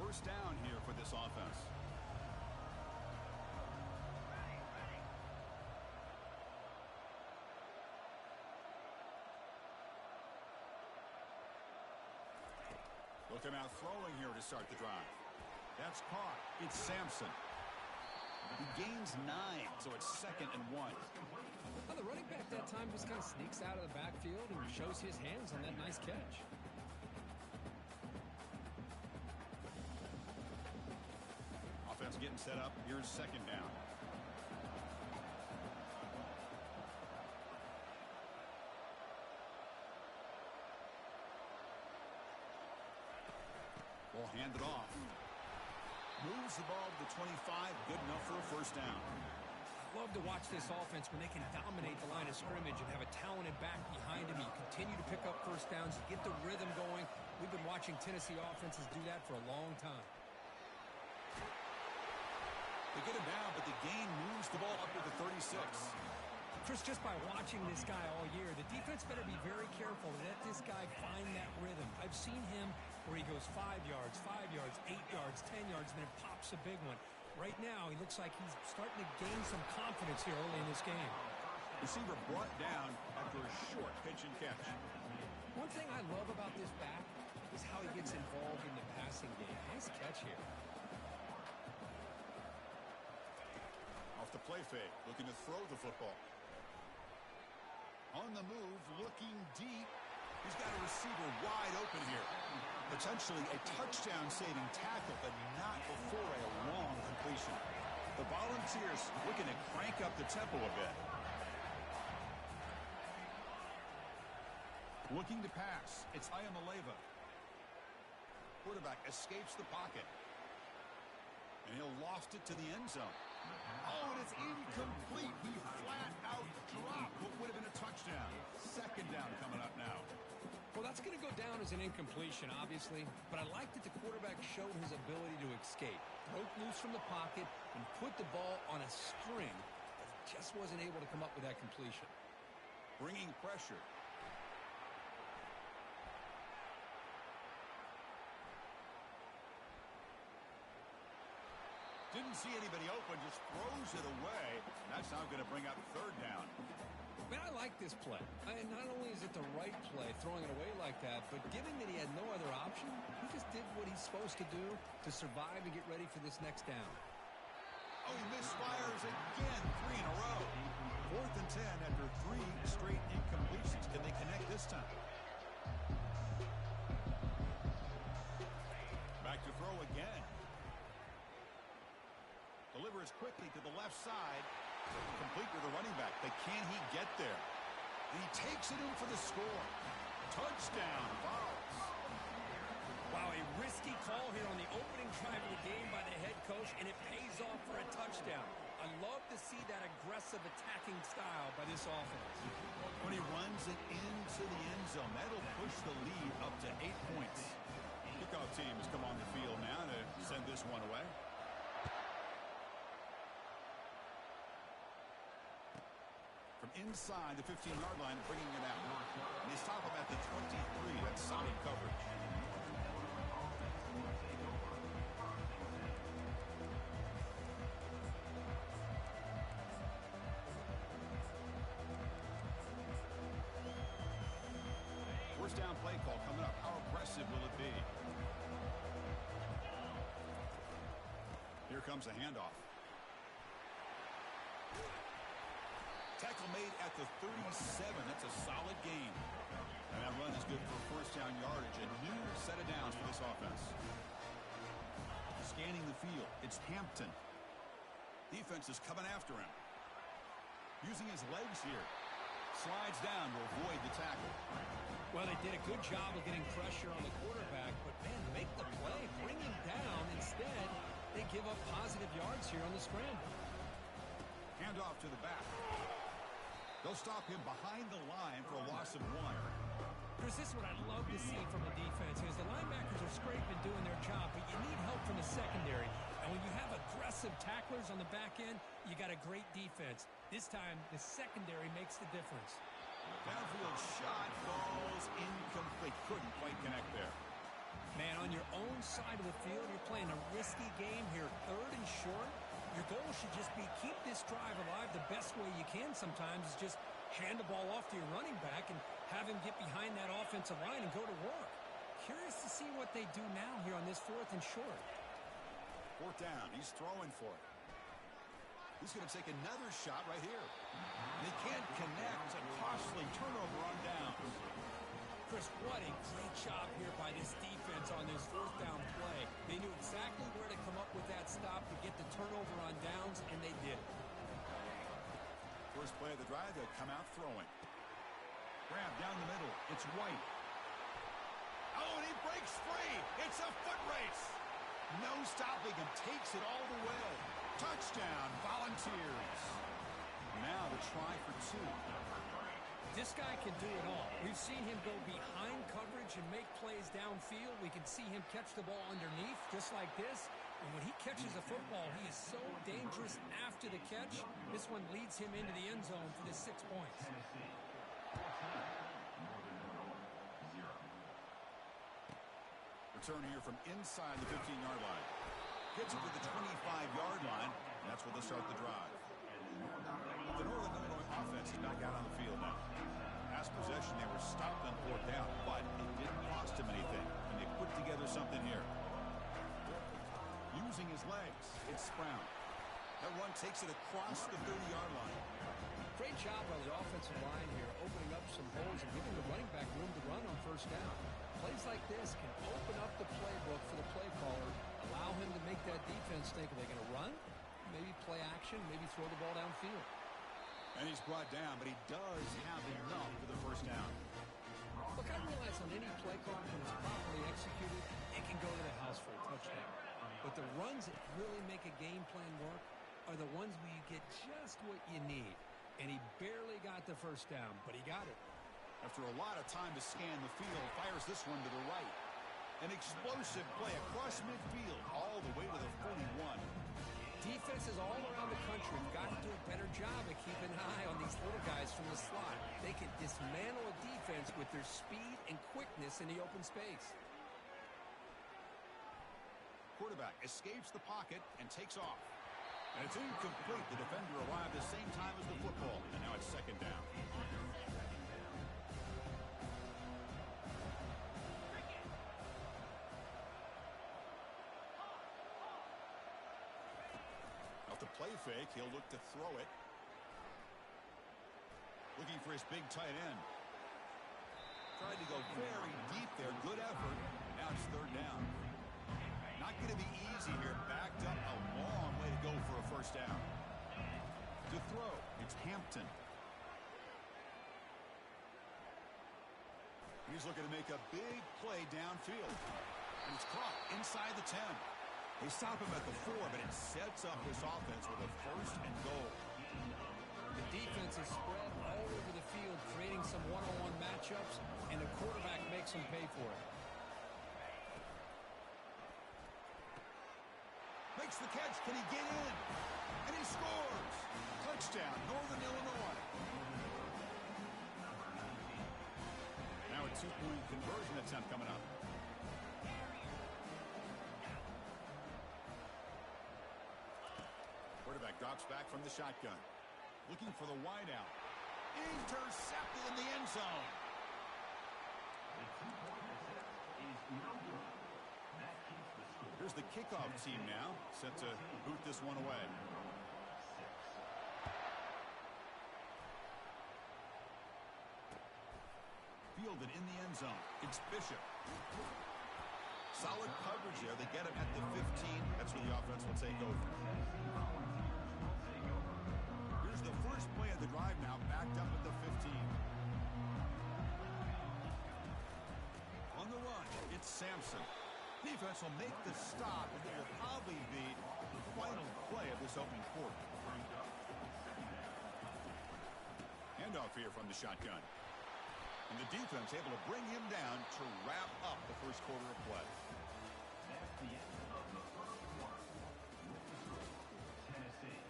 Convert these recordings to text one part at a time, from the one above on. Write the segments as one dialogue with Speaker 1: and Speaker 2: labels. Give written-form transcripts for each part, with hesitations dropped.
Speaker 1: first down here for this offense. Looking out throwing here to start the drive. That's caught. It's Sampson. He gains 9, so it's 2nd and 1.
Speaker 2: Well, the running back that time just kind of sneaks out of the backfield and shows his hands on that nice catch.
Speaker 1: Offense getting set up. Here's 2nd down. Ball handed off. Moves the ball to the 25. Good enough for a first down.
Speaker 2: I love to watch this offense when they can dominate the line of scrimmage and have a talented back behind him. You continue to pick up first downs. You get the rhythm going. We've been watching Tennessee offenses do that for a long time.
Speaker 1: They get him down, but the gain moves the ball up to the 36.
Speaker 2: Chris, just by watching this guy all year, the defense better be very careful to let this guy find that rhythm. I've seen him where he goes 5 yards, 8 yards, 10 yards, and then pops a big one. Right now, he looks like he's starting to gain some confidence here early in this game.
Speaker 1: Receiver brought down after a short pitch and catch.
Speaker 2: One thing I love about this back is how he gets involved in the passing game. Nice catch here.
Speaker 1: Off the play fake, looking to throw the football. On the move, looking deep. He's got a receiver wide open here. Potentially a touchdown-saving tackle, but not before a long completion. The Volunteers looking to crank up the tempo a bit. Looking to pass. It's Ayamaleva. Quarterback escapes the pocket. And he'll loft it to the end zone. Oh, and it's incomplete. He flat out dropped what would have been a touchdown. 2nd down coming up now.
Speaker 2: Well, that's going to go down as an incompletion, obviously. But I like that the quarterback showed his ability to escape. Broke loose from the pocket and put the ball on a string. But he just wasn't able to come up with that completion.
Speaker 1: Bringing pressure. Didn't see anybody open, just throws it away. That's now going to bring up 3rd down.
Speaker 2: Man, I like this play. And not only is it the right play, throwing it away like that, but given that he had no other option, he just did what he's supposed to do to survive and get ready for this next down.
Speaker 1: Oh, he misfires again, 3 in a row. 4th and 10 after 3 straight incompletions. Can they connect this time? Back to throw again. Delivers quickly to the left side. Complete with the running back. But can he get there? And he takes it in for the score. Touchdown, Vols.
Speaker 2: Wow, a risky call here on the opening drive of the game by the head coach, and it pays off for a touchdown. I love to see that aggressive attacking style by this offense.
Speaker 1: When he runs it into the end zone, that'll push the lead up to 8 points. Kickoff teams come on the field now to send this one away. From inside the 15-yard line, bringing it out. And they stop him at the 23. That's solid coverage. First down play call coming up. How aggressive will it be? Here comes a handoff. Tackle made at the 37. That's a solid gain. And that run is good for first down yardage. A new set of downs for this offense. Scanning the field. It's Hampton. Defense is coming after him. Using his legs here. Slides down to avoid the tackle.
Speaker 2: Well, they did a good job of getting pressure on the quarterback, but, man, make the play. Bring him down. Instead, they give up positive yards here on the scramble.
Speaker 1: Handoff to the back. They'll stop him behind the line for a loss of 1.
Speaker 2: Chris, this is what I love to see from the defense is the linebackers are scraping doing their job, but you need help from the secondary. And when you have aggressive tacklers on the back end, you got a great defense. This time, the secondary makes the difference.
Speaker 1: Downfield shot falls incomplete. Couldn't quite connect there.
Speaker 2: Man, on your own side of the field. You're playing a risky game here, 3rd and short. Your goal should just be keep this drive alive. The best way you can sometimes is just hand the ball off to your running back and have him get behind that offensive line and go to work. Curious to see what they do now here on this 4th and short.
Speaker 1: 4th down. He's throwing for it. He's going to take another shot right here. They can't connect. It's a costly turnover on downs.
Speaker 2: Chris, what a great job here by this defense on this 4th down play. They knew exactly where to come up with that stop to get the turnover on downs, and they did it.
Speaker 1: First play of the drive, they'll come out throwing. Grab down the middle. It's White. Oh, and he breaks free. It's a foot race. No stopping him. Takes it all the way. Touchdown, Volunteers. Now the try for 2.
Speaker 2: This guy can do it all. We've seen him go behind coverage and make plays downfield. We can see him catch the ball underneath just like this. And when he catches a football, he is so dangerous after the catch. This one leads him into the end zone for the 6 points.
Speaker 1: Return here from inside the 15-yard line. Gets it to the 25-yard line, and that's where they'll start the drive. The Northern Illinois offense is back out on the field now. Last possession, they were stopped on 4th down, but it didn't cost them anything, and they put together something here. Using his legs, it's Brown. That run takes it across the 30-yard line.
Speaker 2: Great job by the offensive line here, opening up some holes and giving the running back room to run on 1st down. Plays like this can open up the playbook for the play caller, allow him to make that defense think, are they going to run? Maybe play action, maybe throw the ball downfield.
Speaker 1: And he's brought down, but he does have enough for the 1st down.
Speaker 2: Look, I realize on any play call, when it's properly executed, it can go to the house for a touchdown. But the runs that really make a game plan work are the ones where you get just what you need. And he barely got the 1st down, but he got it.
Speaker 1: After a lot of time to scan the field, fires this one to the right. An explosive play across midfield, all the way to the 41.
Speaker 2: Defenses all around the country have got to do a better job of keeping an eye on these little guys from the slot. They can dismantle a defense with their speed and quickness in the open space.
Speaker 1: Quarterback escapes the pocket and takes off. And it's incomplete. The defender arrived the same time as the football, and now it's 2nd down. Off the play fake, he'll look to throw it. Looking for his big tight end. Tried to go very deep there. Good effort. Now it's 3rd down. Not going to be easy here. Backed up a long way to go for a 1st down. To throw, it's Hampton. He's looking to make a big play downfield. And it's caught inside the 10. They stop him at the 4, but it sets up this offense with a 1st and goal.
Speaker 2: The defense is spread all over the field, creating some one-on-one matchups, and the quarterback makes them pay for it.
Speaker 1: Makes the catch. Can he get in? And he scores. Touchdown, Northern Illinois. Now a 2-point conversion attempt coming up. Quarterback drops back from the shotgun. Looking for the wideout. Intercepted in the end zone. Here's the kickoff team now, set to boot this one away. Fielded in the end zone. It's Bishop. Solid coverage there. They get him at the 15. That's where the offense will take over. Here's the first play of the drive now, backed up at the 15. On the run, it's Sampson. Defense will make the stop, and it will probably be the final play of this opening quarter. Handoff here from the shotgun. And the defense able to bring him down to wrap up the first quarter of play.
Speaker 3: That's the end of the first quarter. Tennessee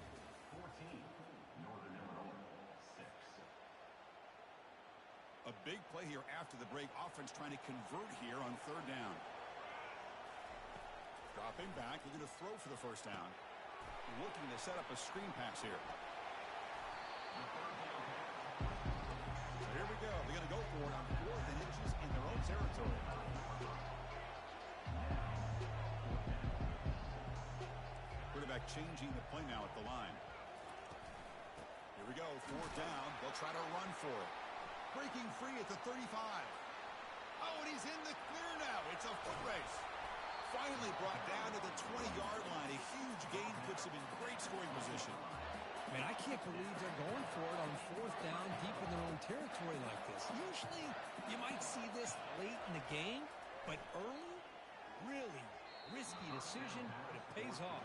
Speaker 3: 14, Northern Illinois 6.
Speaker 1: A big play here after the break. Offense trying to convert here on 3rd down. Dropping back, looking to throw for the first down. Looking to set up a screen pass here. So here we go. They're going to go for it on 4th and inches in their own territory. Quarterback changing the play now at the line. Here we go. 4th down. They'll try to run for it. Breaking free at the 35. Oh, and he's in the clear now. It's a foot race. Finally brought down to the 20-yard line. A huge gain puts him in great scoring position.
Speaker 2: Man, I can't believe they're going for it on 4th down deep in their own territory like this. Usually, you might see this late in the game, but early, really risky decision, but it pays off.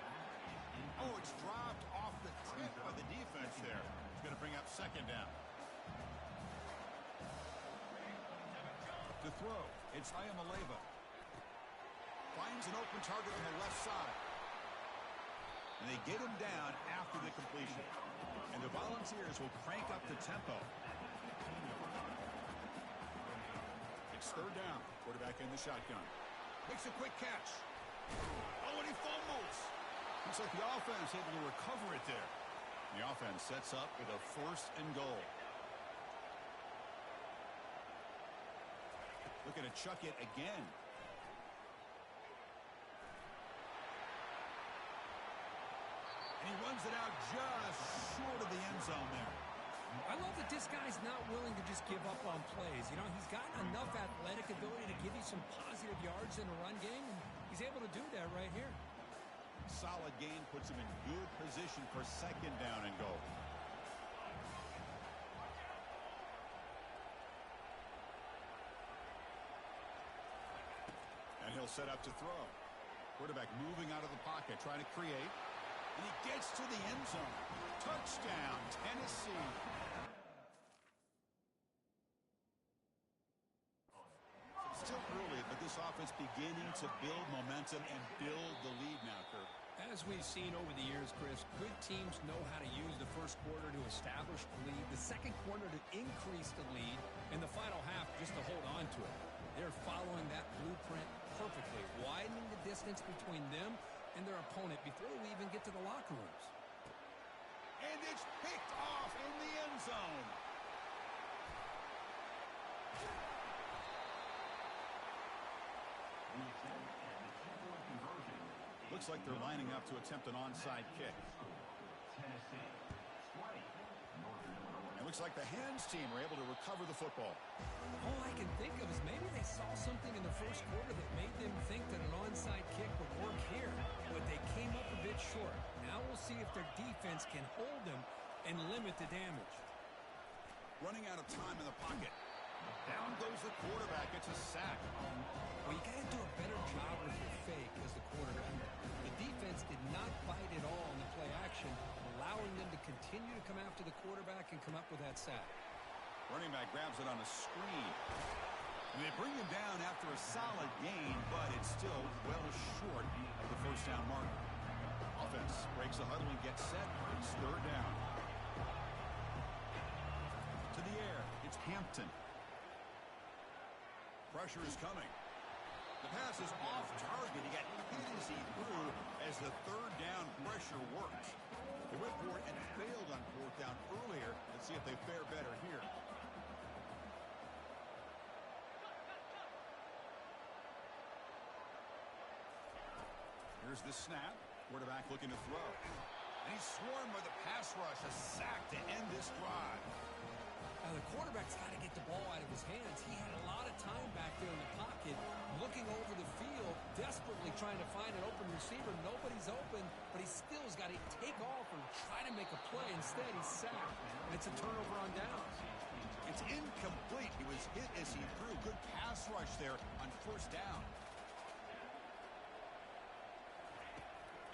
Speaker 1: Oh, it's dropped off the tip by the defense there. It's going to bring up 2nd down. To throw, it's Ayamaleva. Finds an open target on the left side. And they get him down after the completion. And the Volunteers will crank up the tempo. It's 3rd down. Quarterback in the shotgun. Makes a quick catch. Oh, and he fumbles. Looks like the offense able to recover it there. The offense sets up with a 1st and goal. Looking to chuck it again. And he runs it out just short of the end zone there.
Speaker 2: I love that this guy's not willing to just give up on plays. You know, he's got enough athletic ability to give you some positive yards in the run game, and he's able to do that right here.
Speaker 1: Solid gain puts him in good position for 2nd down and goal. And he'll set up to throw. Quarterback moving out of the pocket, trying to create. And he gets to the end zone. Touchdown, Tennessee. Still early, but this offense beginning to build momentum and build the lead now, Kurt.
Speaker 2: As we've seen over the years, Chris, good teams know how to use the first quarter to establish the lead, the second quarter to increase the lead, and the final half just to hold on to it. They're following that blueprint perfectly, widening the distance between them and their opponent before we even get to the locker rooms.
Speaker 1: And it's picked off in the end zone. Looks like they're lining up to attempt an onside kick. It looks like the hands team were able to recover the football.
Speaker 2: All I can think of is maybe they saw something in the first quarter that made them think that an onside kick would work here, but they came up a bit short. Now we'll see if their defense can hold them and limit the damage.
Speaker 1: Running out of time in the pocket. Down goes the quarterback. It's a sack.
Speaker 2: Well, you got to do a better job with your fake as the quarterback. The defense did not bite at all in the play action, allowing them to continue to come after the quarterback and come up with that sack.
Speaker 1: Running back grabs it on a screen. And they bring him down after a solid gain, but it's still well short of the first down mark. Offense breaks the huddle and gets set. It's 3rd down. To the air, it's Hampton. Pressure is coming. The pass is off target. He got hit as he threw as the 3rd down pressure worked. They went for it and failed on 4th down earlier. Let's see if they fare better here. Here's the snap. Quarterback looking to throw. And he's swarmed by the pass rush. A sack to end this drive.
Speaker 2: Now, the quarterback's got to get the ball out of his hands. He had a lot of time back there in the pocket, looking over the field, desperately trying to find an open receiver. Nobody's open, but he still has got to take off and try to make a play. Instead, he's sacked, and it's a turnover on downs.
Speaker 1: It's incomplete. He was hit as he threw. Good pass rush there on 1st down.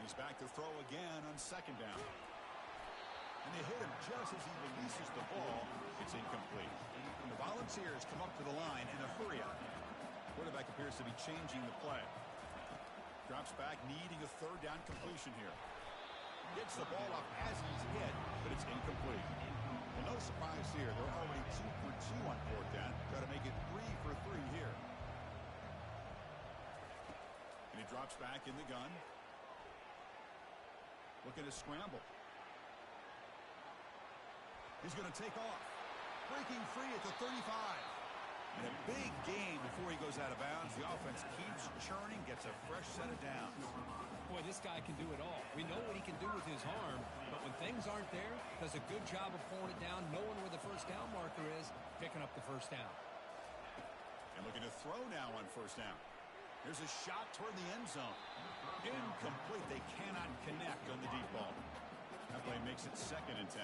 Speaker 1: He's back to throw again on 2nd down. And they hit him just as he releases the ball. It's incomplete. And the Volunteers come up to the line in a hurry up. Quarterback appears to be changing the play. Drops back, needing a 3rd down completion here. Gets the ball up as he's hit, but it's incomplete. Well, no surprise here. They're already 2 for 2 on 4th down. Got to make it 3 for 3 here. And he drops back in the gun. Looking to scramble. He's going to take off. Breaking free at the 35. And a big gain before he goes out of bounds. The offense keeps churning, gets a fresh set of downs.
Speaker 2: Boy, this guy can do it all. We know what he can do with his arm, but when things aren't there, does a good job of pulling it down, knowing where the first down marker is, picking up the first down.
Speaker 1: And looking to throw now on first down. Here's a shot toward the end zone. Incomplete. They cannot connect on the deep ball. That play makes it 2nd and 10.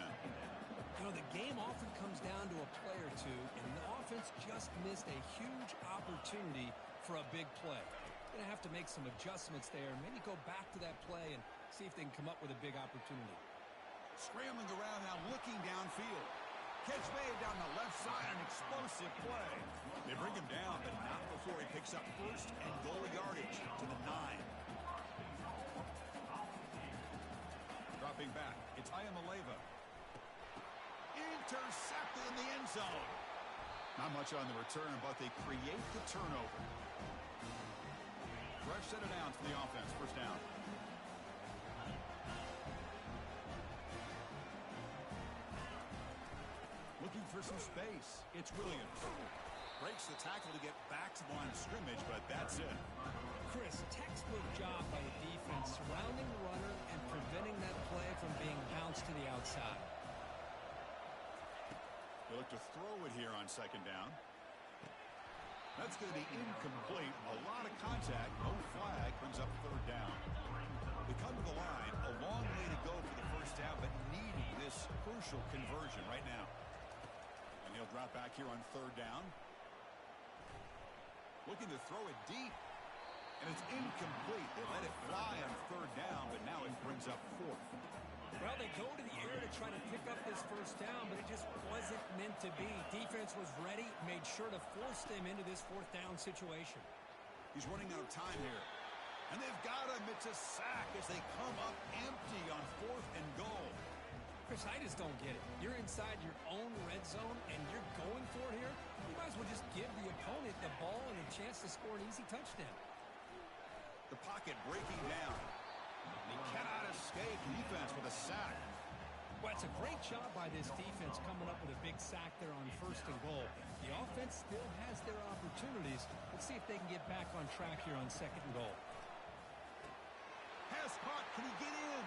Speaker 2: You know, the game often comes down to a play or two, and the offense just missed a huge opportunity for a big play. Going to have to make some adjustments there, and maybe go back to that play and see if they can come up with a big opportunity.
Speaker 1: Scrambling around now, looking downfield. Catch made down the left side, an explosive play. They bring him down, but not before he picks up first and goal yardage to the 9. Dropping back, it's Ayamaleva. Intercepted in the end zone. Not much on the return, but they create the turnover. Fresh set of downs for the offense. First down. Looking for some space. It's Williams. Breaks the tackle to get back to the line of scrimmage, but that's it.
Speaker 2: Chris, textbook job by the defense surrounding the runner and preventing that play from being bounced to the outside.
Speaker 1: They look to throw it here on 2nd down. That's going to be incomplete. A lot of contact. No flag. Brings up 3rd down. They come to the line. A long way to go for the first down, but needing this crucial conversion right now. And he'll drop back here on 3rd down. Looking to throw it deep. And it's incomplete. They let it fly on 3rd down, but now it brings up 4th.
Speaker 2: Well, they go to the air to try to pick up this first down, but it just wasn't meant to be. Defense was ready, made sure to force them into this 4th down situation.
Speaker 1: He's running out of time here. And they've got him. It's a sack as they come up empty on 4th and goal.
Speaker 2: Chris, I just don't get it. You're inside your own red zone, and you're going for it here. You might as well just give the opponent the ball and a chance to score an easy touchdown.
Speaker 1: The pocket breaking down. He cannot escape defense with a sack.
Speaker 2: Well, it's a great job by this defense coming up with a big sack there on 1st and goal. The offense still has their opportunities. Let's see if they can get back on track here on 2nd and goal.
Speaker 1: Pass caught. Can he get in?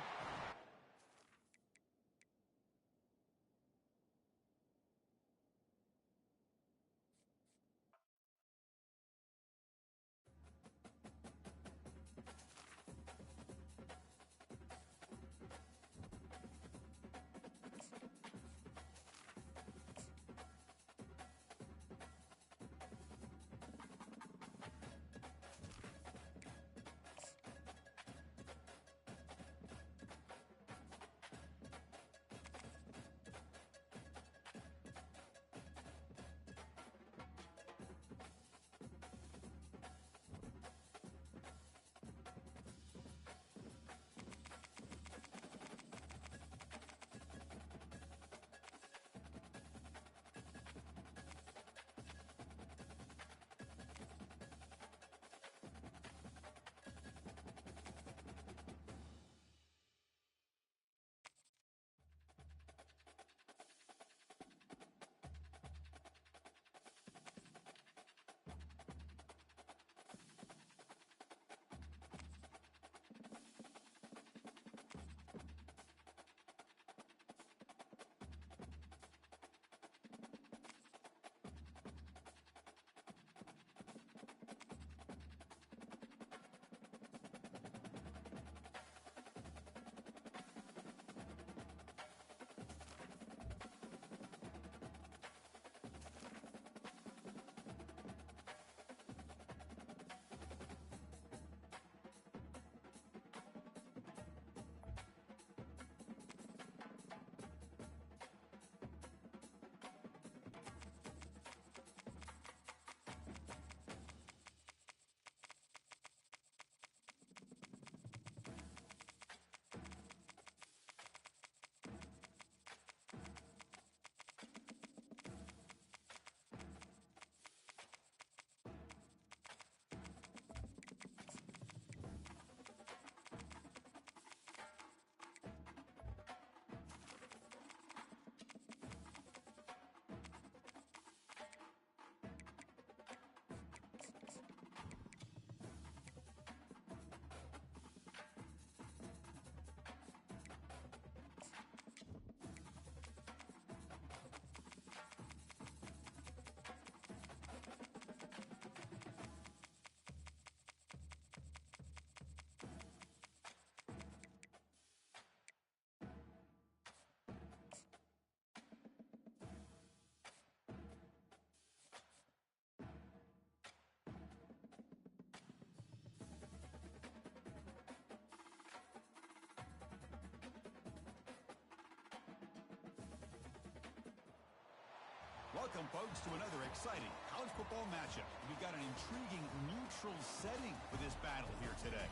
Speaker 1: Welcome, folks, to another exciting college football matchup. We've got an intriguing neutral setting for this battle here today.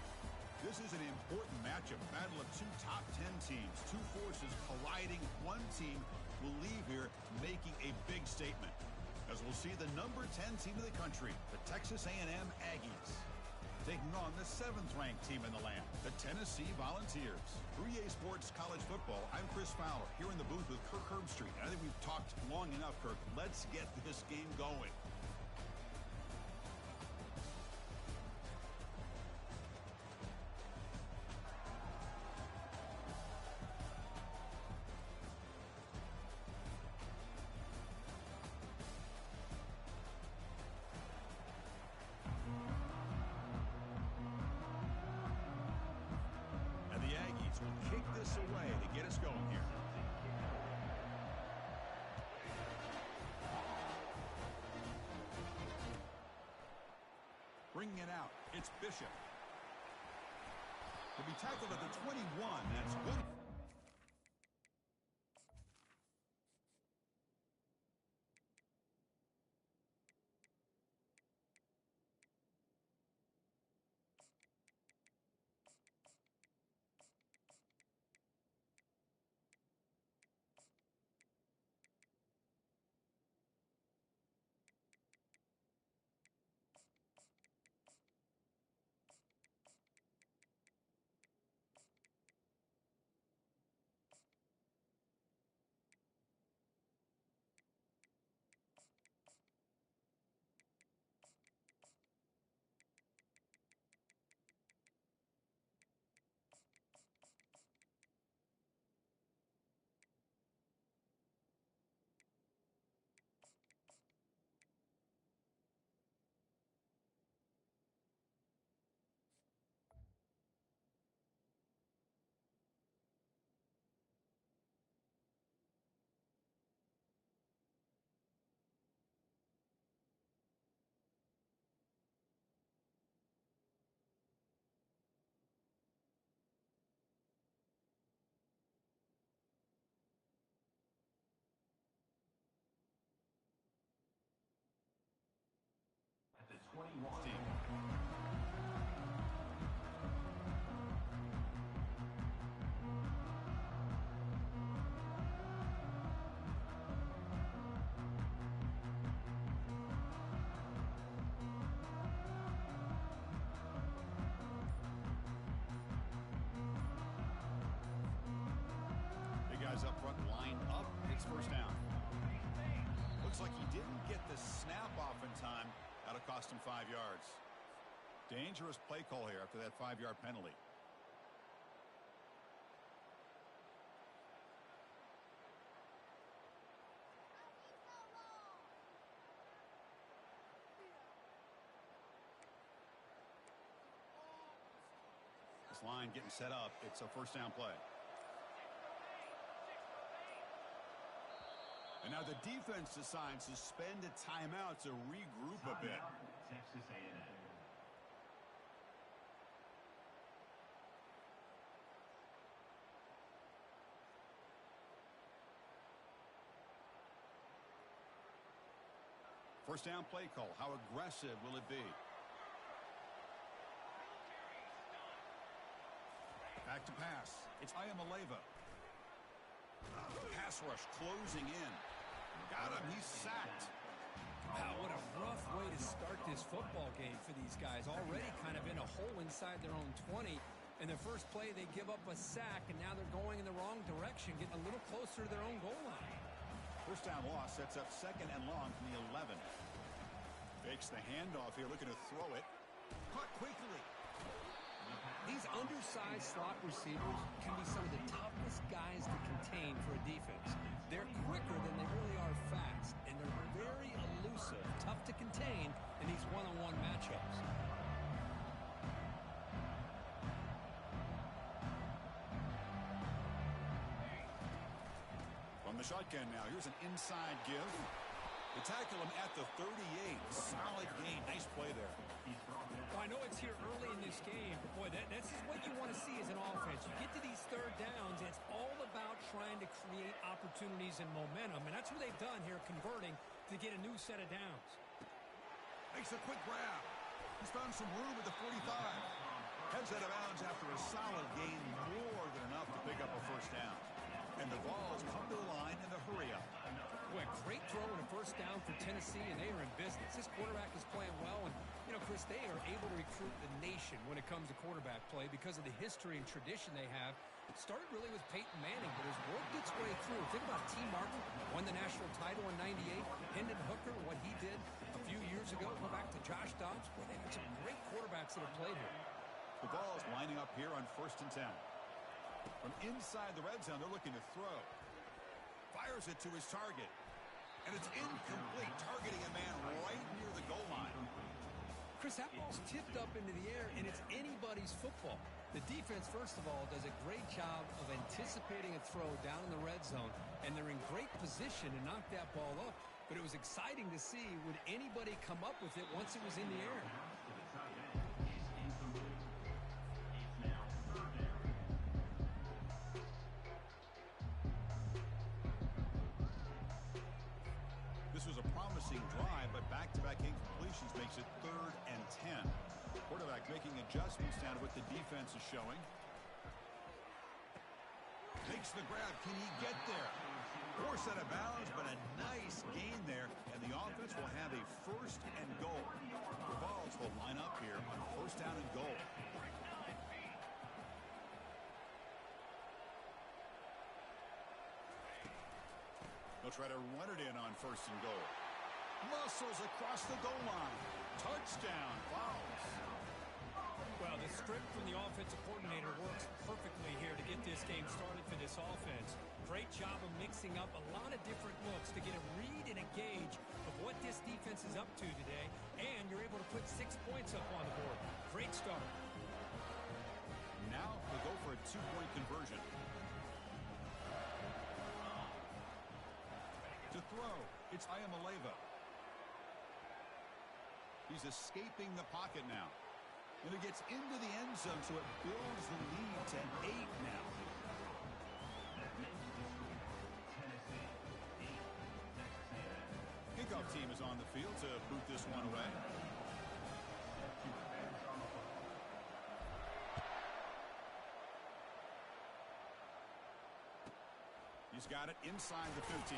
Speaker 1: This is an important matchup, battle of two top 10 teams, two forces colliding. One team will leave here making a big statement, as we'll see the number 10 team in the country, the Texas A&M Aggies, taking on the 7th-ranked team in the land, the Tennessee Volunteers. For EA Sports College Football, I'm Chris Fowler, here in the booth with Kirk Herbstreit. I think we've talked long enough, Kirk. Let's get this game going. Kick this away to get us going here. Bringing it out, it's Bishop. He'll be tackled at the 21. That's good.
Speaker 3: At the 21.
Speaker 1: Big guys up front lined up. It's first down. Looks like he didn't get the snap off in time. That'll cost him 5 yards. Dangerous play call here after that 5-yard penalty. This line getting set up. It's a first down play. And now the defense decides to spend a timeout to regroup a bit.
Speaker 3: Texas A&M.
Speaker 1: First down play call. How aggressive will it be? Back to pass. It's Ayamaleva. Pass rush closing in. Got him. He's sacked.
Speaker 2: Wow, what a rough way to start this football game for these guys. Already kind of in a hole inside their own 20. In the first play, they give up a sack, and now they're going in the wrong direction, getting a little closer to their own goal line.
Speaker 1: First down loss sets up second and long from the 11. Fakes the handoff here, looking to throw it. Caught quickly.
Speaker 2: These undersized slot receivers can be some of the toughest guys to contain for a defense. They're quicker than they really are fast, and they're very elusive, tough to contain in these one-on-one matchups.
Speaker 1: From the shotgun now, here's an inside give. They tackle him at the 38. Solid gain. Nice play there.
Speaker 2: Well, I know it's here early in this game, but boy, this is what you want to see as an offense. You get to these third downs, and it's all about trying to create opportunities and momentum, and that's what they've done here, converting to get a new set of downs.
Speaker 1: Makes a quick grab. He's found some room at the 45. Heads out of bounds after a solid gain, more than enough to pick up a first down. And the ball has come to the line in the hurry-up.
Speaker 2: Boy, great throw and a first down for Tennessee, and they are in business. This quarterback is playing well, and, you know, Chris, they are able to recruit the nation when it comes to quarterback play because of the history and tradition they have. It started really with Peyton Manning, but has worked its way through. Think about T. Martin, won the national title in '98. Hendon Hooker, what he did a few years ago. Go back to Josh Dobbs. Boy, they've got some great quarterbacks that have played here.
Speaker 1: The ball is lining up here on 1st and 10. From inside the red zone, they're looking to throw. Fires it to his target. And it's incomplete, targeting a man right near the goal line.
Speaker 2: Chris, that ball's tipped up into the air, and it's anybody's football. The defense, first of all, does a great job of anticipating a throw down in the red zone, and they're in great position to knock that ball up. But it was exciting to see, would anybody come up with it once it was in the air?
Speaker 1: This was a promising drive, but back-to-back incompletions makes it 3rd and 10. Quarterback making adjustments down to what the defense is showing. Makes the grab. Can he get there? Forced out of bounds, but a nice gain there, and the offense will have a 1st and goal. The balls will line up here on 1st down and goal. They'll try to run it in on 1st and goal. Muscles across the goal line. Touchdown. Fouls.
Speaker 2: Well, the script from the offensive coordinator works perfectly here to get this game started for this offense. Great job of mixing up a lot of different looks to get a read and a gauge of what this defense is up to today, and you're able to put 6 points up on the board. Great start.
Speaker 1: Now they go for a 2-point conversion. To throw, it's Ayamaleva. He's escaping the pocket now. And it gets into the end zone, so it builds the lead to 8 now. Kickoff team is on the field to boot this one away. He's got it inside the 15.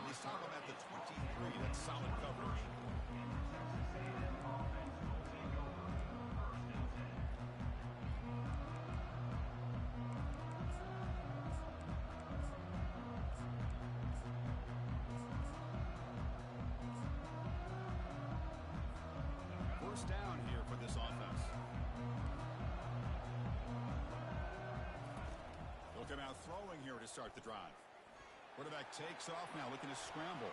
Speaker 1: They stop him at the 23. That's solid coverage. First down here for this offense. They'll come out throwing here to start the drive. Quarterback takes off now, looking to scramble.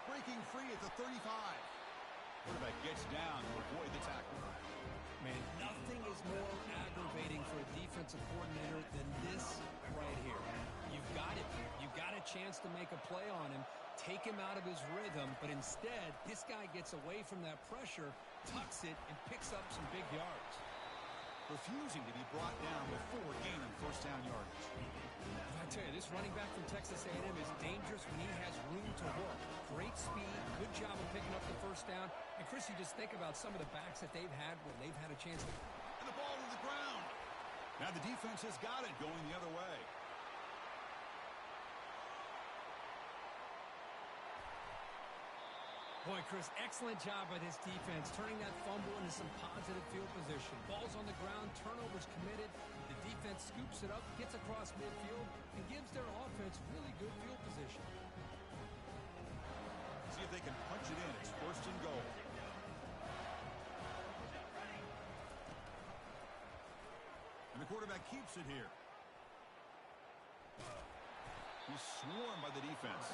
Speaker 1: Breaking free at the 35. Quarterback gets down to avoid the tackle.
Speaker 2: Man, nothing is more aggravating for a defensive coordinator than this right here. You've got it. You've got a chance to make a play on him, take him out of his rhythm, but instead, this guy gets away from that pressure, tucks it, and picks up some big yards.
Speaker 1: Refusing to be brought down before gaining 1st down yardage.
Speaker 2: I tell you, this running back from Texas A&M is dangerous when he has room to work. Great speed, good job of picking up the 1st down. And Chris, you just think about some of the backs that they've had when they've had a chance to...
Speaker 1: And the ball to the ground. Now the defense has got it going the other way.
Speaker 2: Boy, Chris, excellent job by this defense, turning that fumble into some positive field position. Ball's on the ground, turnovers committed. The defense scoops it up, gets across midfield, and gives their offense really good field position.
Speaker 1: See if they can punch it in. It's 1st and goal. And the quarterback keeps it here. He's swarmed by the defense.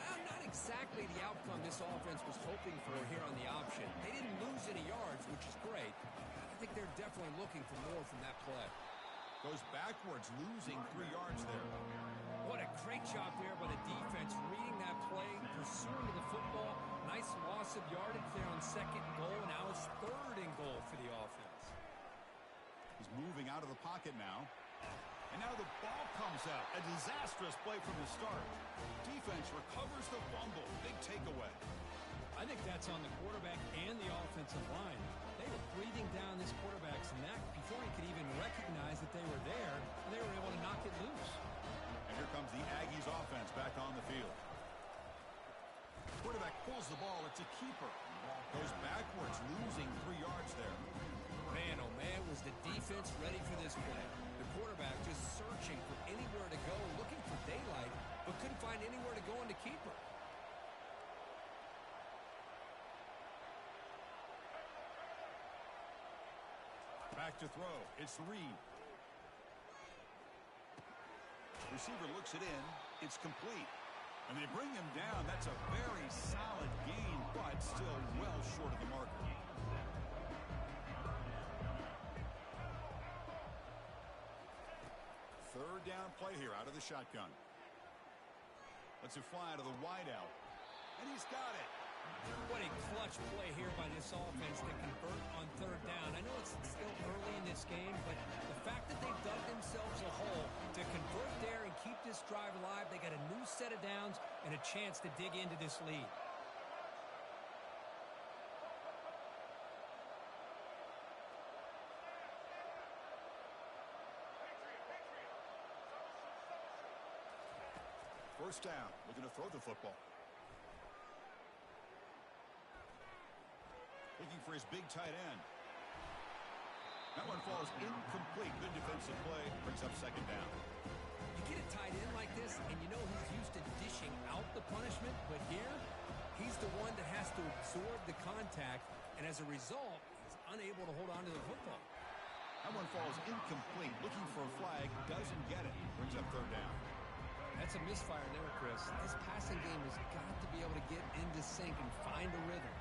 Speaker 2: Not exactly the outcome this offense was hoping for here on the option. They didn't lose any yards, which is great. I think they're definitely looking for more from that play.
Speaker 1: Goes backwards, losing 3 yards there.
Speaker 2: What a great job there by the defense, reading that play, pursuing the football. Nice loss of yardage there on 2nd and goal. Now it's 3rd and goal for the offense.
Speaker 1: He's moving out of the pocket now. And now the ball comes out. A disastrous play from the start. Defense recovers the fumble. Big takeaway.
Speaker 2: I think that's on the quarterback and the offensive line. They were breathing down this quarterback's neck before he could even recognize that they were there, and they were able to knock it loose.
Speaker 1: And here comes the Aggies offense back on the field. Quarterback pulls the ball. It's a keeper. Goes backwards, losing 3 yards there.
Speaker 2: Man, oh man, was the defense ready for this play. The quarterback just searching for anywhere to go, looking for daylight, but couldn't find anywhere to go in the keeper.
Speaker 1: Back to throw. It's Reed. Receiver looks it in. It's complete. And they bring him down. That's a very solid gain, but still well short of the marker. Third down play here out of the shotgun. Lets it fly to the wideout. And he's got it.
Speaker 2: What a clutch play here by this offense to convert on third down. I know it's still early in this game, but the fact that they've dug themselves a hole to convert there and keep this drive alive, they got a new set of downs and a chance to dig into this lead.
Speaker 1: First down, looking to throw the football. Looking for his big tight end. That one falls incomplete. Good defensive play. Brings up second down.
Speaker 2: You get a tight end like this, and you know he's used to dishing out the punishment, but here, he's the one that has to absorb the contact, and as a result, he's unable to hold on to the football.
Speaker 1: That one falls incomplete. Looking for a flag. Doesn't get it. Brings up third down.
Speaker 2: That's a misfire there, Chris. This passing game has got to be able to get into sync and find a rhythm.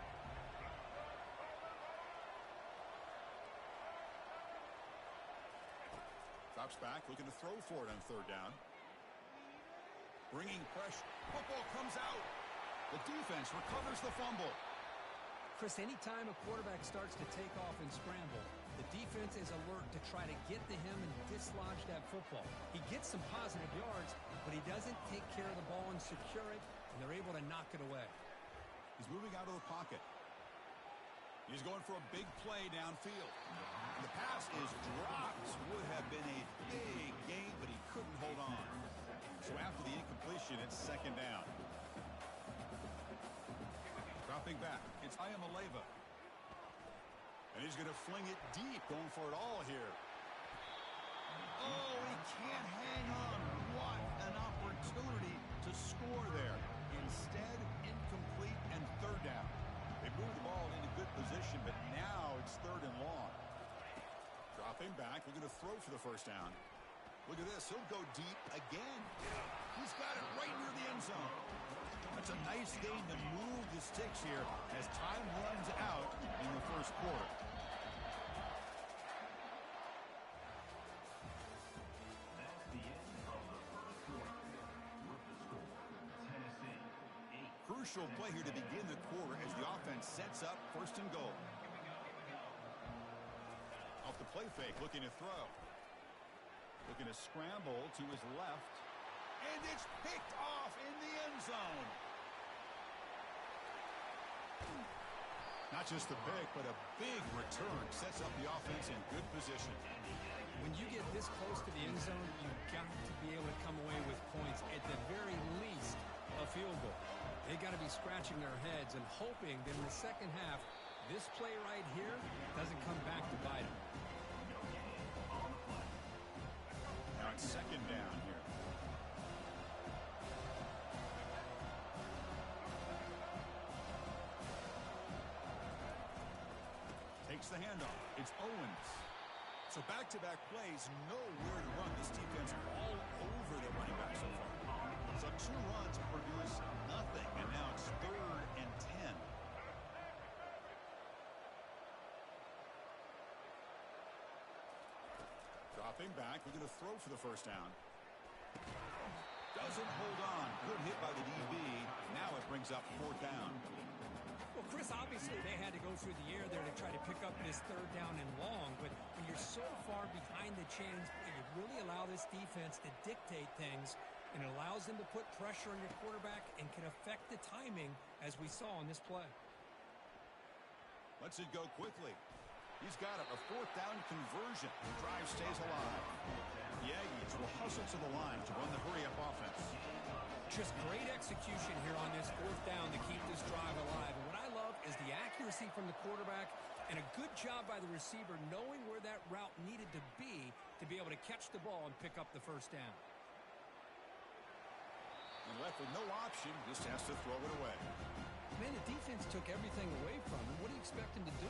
Speaker 1: Drops back, looking to throw for it on third down. Bringing pressure. Football comes out. The defense recovers the fumble.
Speaker 2: Chris, anytime a quarterback starts to take off and scramble, the defense is alert to try to get to him and dislodge that football. He gets some positive yards, but he doesn't take care of the ball and secure it, and they're able to knock it away.
Speaker 1: He's moving out of the pocket. He's going for a big play downfield. The pass is dropped. Would have been a big gain, but he couldn't hold on. So after the incompletion, it's second down. Dropping back, it's Ayamaleva. And he's going to fling it deep, going for it all here. Oh, he can't hang on. What an opportunity to score there. Instead, incomplete and third down. They moved the ball into good position, but now it's third and long. Dropping back, looking to throw for the first down. Look at this, he'll go deep again. He's got it right near the end zone. That's a nice gain to move the sticks here as time runs out in the first quarter.
Speaker 3: That's the end of the first quarter. With the score, Tennessee 8.
Speaker 1: Crucial play here to begin the quarter as the offense sets up first and goal. Off the play fake, looking to throw. Looking to scramble to his left. And it's picked off in the end zone. Not just the pick, but a big return. Sets up the offense in good position.
Speaker 2: When you get this close to the end zone, you've got to be able to come away with points. At the very least, a field goal. They got to be scratching their heads and hoping that in the second half, this play right here doesn't come back to bite them.
Speaker 1: Now it's second down here. Takes the handoff. It's Owens. So back-to-back plays, nowhere to run. This defense all over the running back so far. So 2 runs produce nothing, and now it's third and 10. Dropping back, we're going to throw for the first down. Doesn't hold on. Good hit by the DB. Now it brings up fourth down.
Speaker 2: Well, Chris, obviously they had to go through the air there to try to pick up this third down and long, but when you're so far behind the chains, you really allow this defense to dictate things, and it allows them to put pressure on your quarterback and can affect the timing, as we saw on this play.
Speaker 1: Lets it go quickly. He's got it, a fourth down conversion. The drive stays alive. The Aggies will hustle to the line to run the hurry-up offense.
Speaker 2: Just great execution here on this fourth down to keep this drive alive. And what I love is the accuracy from the quarterback and a good job by the receiver knowing where that route needed to be able to catch the ball and pick up the first down.
Speaker 1: And left with no option, just has to throw it away.
Speaker 2: Man, the defense took everything away from him. What do you expect him to do?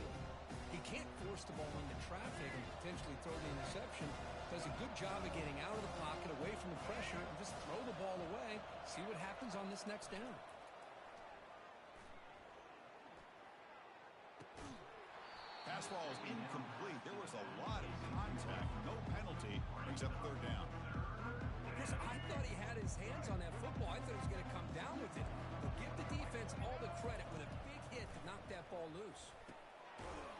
Speaker 2: He can't force the ball into traffic and potentially throw the interception. Does a good job of getting out of the pocket, away from the pressure, and just throw the ball away. See what happens on this next down.
Speaker 1: Pass ball is incomplete. There was a lot of contact. No penalty. Brings up third down.
Speaker 2: Chris, I thought he had his hands on that football. I thought he was going to come down with it. But give the defense all the credit with a big hit to knock that ball loose.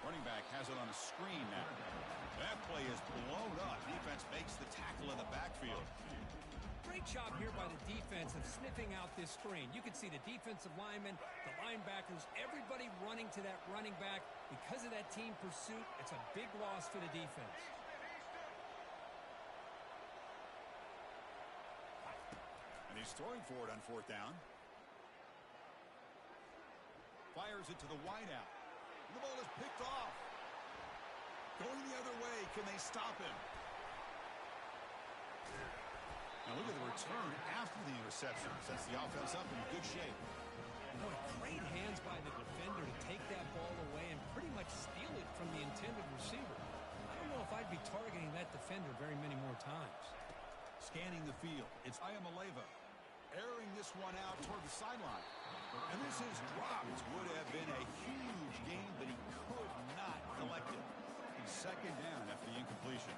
Speaker 1: Running back has it on a screen now. That play is blown up. Defense makes the tackle in the backfield.
Speaker 2: Great job here by the defense of sniffing out this screen. You can see the defensive linemen, the linebackers, everybody running to that running back. Because of that team pursuit, it's a big loss for the defense.
Speaker 1: And he's throwing for it on fourth down. Fires it to the wideout. The ball is picked off. Going the other way. Can they stop him? Now look at the return after the interception. Sets the offense up in good shape.
Speaker 2: Boy, great hands by the defender to take that ball away and pretty much steal it from the intended receiver. I don't know if I'd be targeting that defender very many more times.
Speaker 1: Scanning the field. It's Ayamaleva. Airing this one out toward the sideline. And this is dropped. Would have been a huge gain, but he could not collect it. He's second down after the incompletion.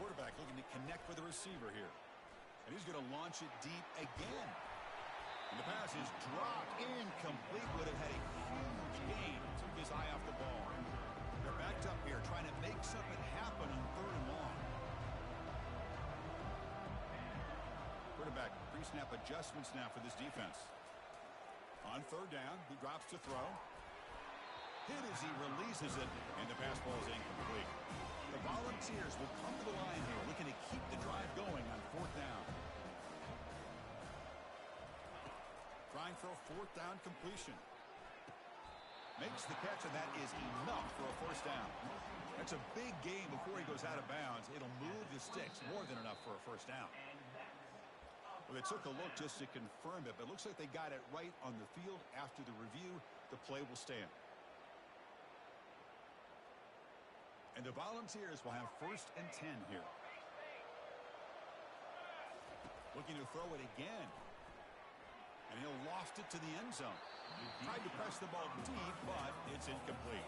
Speaker 1: Quarterback looking to connect with the receiver here. And he's going to launch it deep again. And the pass is dropped. Incomplete. Would have had a huge gain. Took his eye off the ball. They're backed up here trying to make something happen on third and long. Quarterback pre-snap adjustments now for this defense. On third down, he drops to throw. Hit as he releases it, and the pass ball is incomplete. The Volunteers will come to the line here, looking to keep the drive going on fourth down. Trying for a fourth down completion. Makes the catch, and that is enough for a first down. That's a big gain before he goes out of bounds. It'll move the sticks, more than enough for a first down. Well, they took a look just to confirm it, but it looks like they got it right on the field. After the review, the play will stand. And the Volunteers will have first and 10 here. Looking to throw it again. And he'll loft it to the end zone. Tried to press the ball deep, but it's incomplete.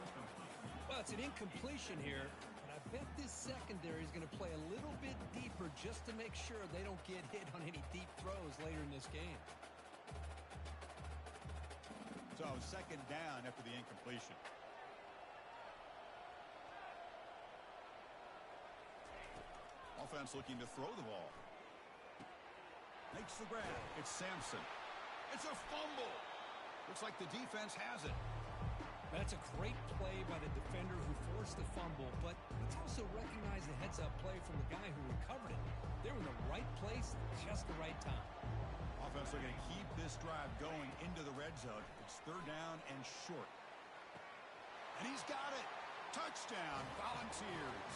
Speaker 2: Well, it's an incompletion here. I bet this secondary is going to play a little bit deeper just to make sure they don't get hit on any deep throws later in this game.
Speaker 1: So second down after the incompletion. Offense looking to throw the ball. Makes the grab. It's Sampson. It's a fumble. Looks like the defense has it.
Speaker 2: That's a great play by the defender who forced the fumble, but let's also recognize the heads-up play from the guy who recovered it. They were in the right place at just the right time.
Speaker 1: Offense are going to keep this drive going into the red zone. It's third down and short. And he's got it. Touchdown, Volunteers.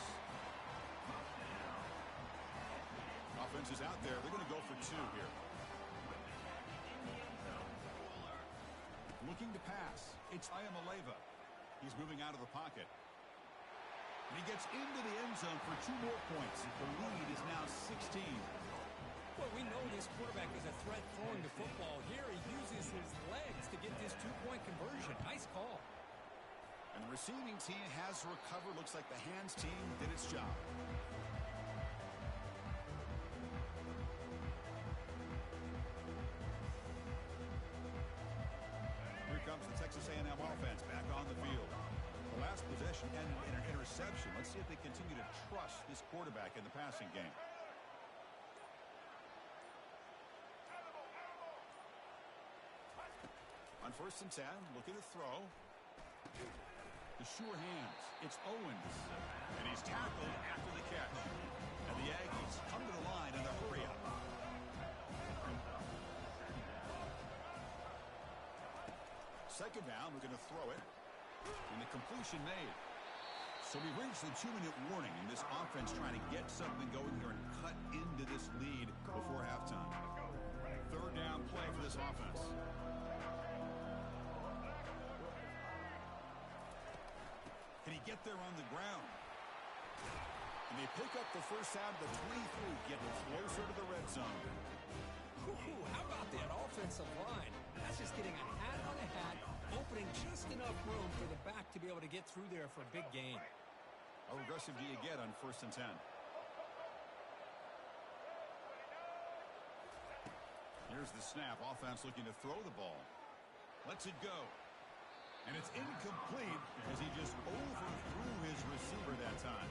Speaker 1: Offense is out there. They're going to go for two here. Looking to pass. It's Ayamaleva. He's moving out of the pocket. And he gets into the end zone for 2 more points. The lead is now 16.
Speaker 2: Well, we know this quarterback is a threat throwing the football. Here he uses his legs to get this 2-point conversion. Nice call.
Speaker 1: And the receiving team has recovered. Looks like the hands team did its job. Here comes the Texas A&M offense back on the field. The last possession ended in an interception. interception. Let's see if they continue to trust this quarterback in the passing game. On 1st and 10, looking to throw. The sure hands. It's Owens. And he's tackled after the catch. And the Aggies come to the line in the hurry-up. Second down, we're going to throw it. And the completion made. So we've reached the 2-minute warning in this offense trying to get something going here and cut into this lead before halftime. Third down play for this offense. Can he get there on the ground? And they pick up the first down to the 23, getting closer to the red zone.
Speaker 2: Ooh, how about that offensive line? That's just getting a hat on a hat, opening just enough room for the back to be able to get through there for a big gain.
Speaker 1: How aggressive do you get on 1st and 10? Here's the snap. Offense looking to throw the ball. Lets it go. And it's incomplete as he just overthrew his receiver that time.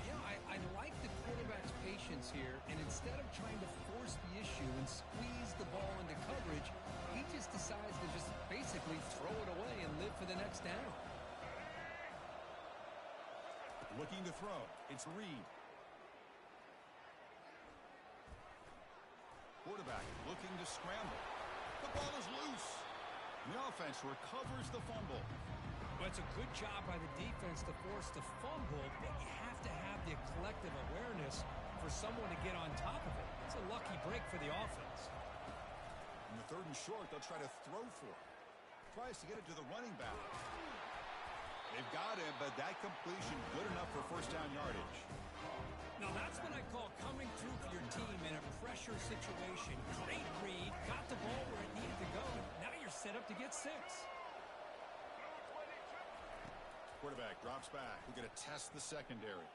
Speaker 2: Yeah, I like the quarterback's patience here, and instead of trying to force the issue and squeeze the ball into coverage, he just decides to just basically throw it away and live for the next down.
Speaker 1: Looking to throw. It's Reed. Quarterback looking to scramble. The ball is loose. And the offense recovers the fumble.
Speaker 2: Well, it's a good job by the defense to force the fumble, but you have to have the collective awareness for someone to get on top of it. It's a lucky break for the offense.
Speaker 1: In the 3rd and short, they'll try to throw for it. Tries to get it to the running back. They've got him, but that completion good enough for first down yardage.
Speaker 2: Now that's what I call coming through for your team in a pressure situation. Great read, got the ball where it needed to go. Now you're set up to get 6.
Speaker 1: Quarterback drops back. We're going to test the secondary.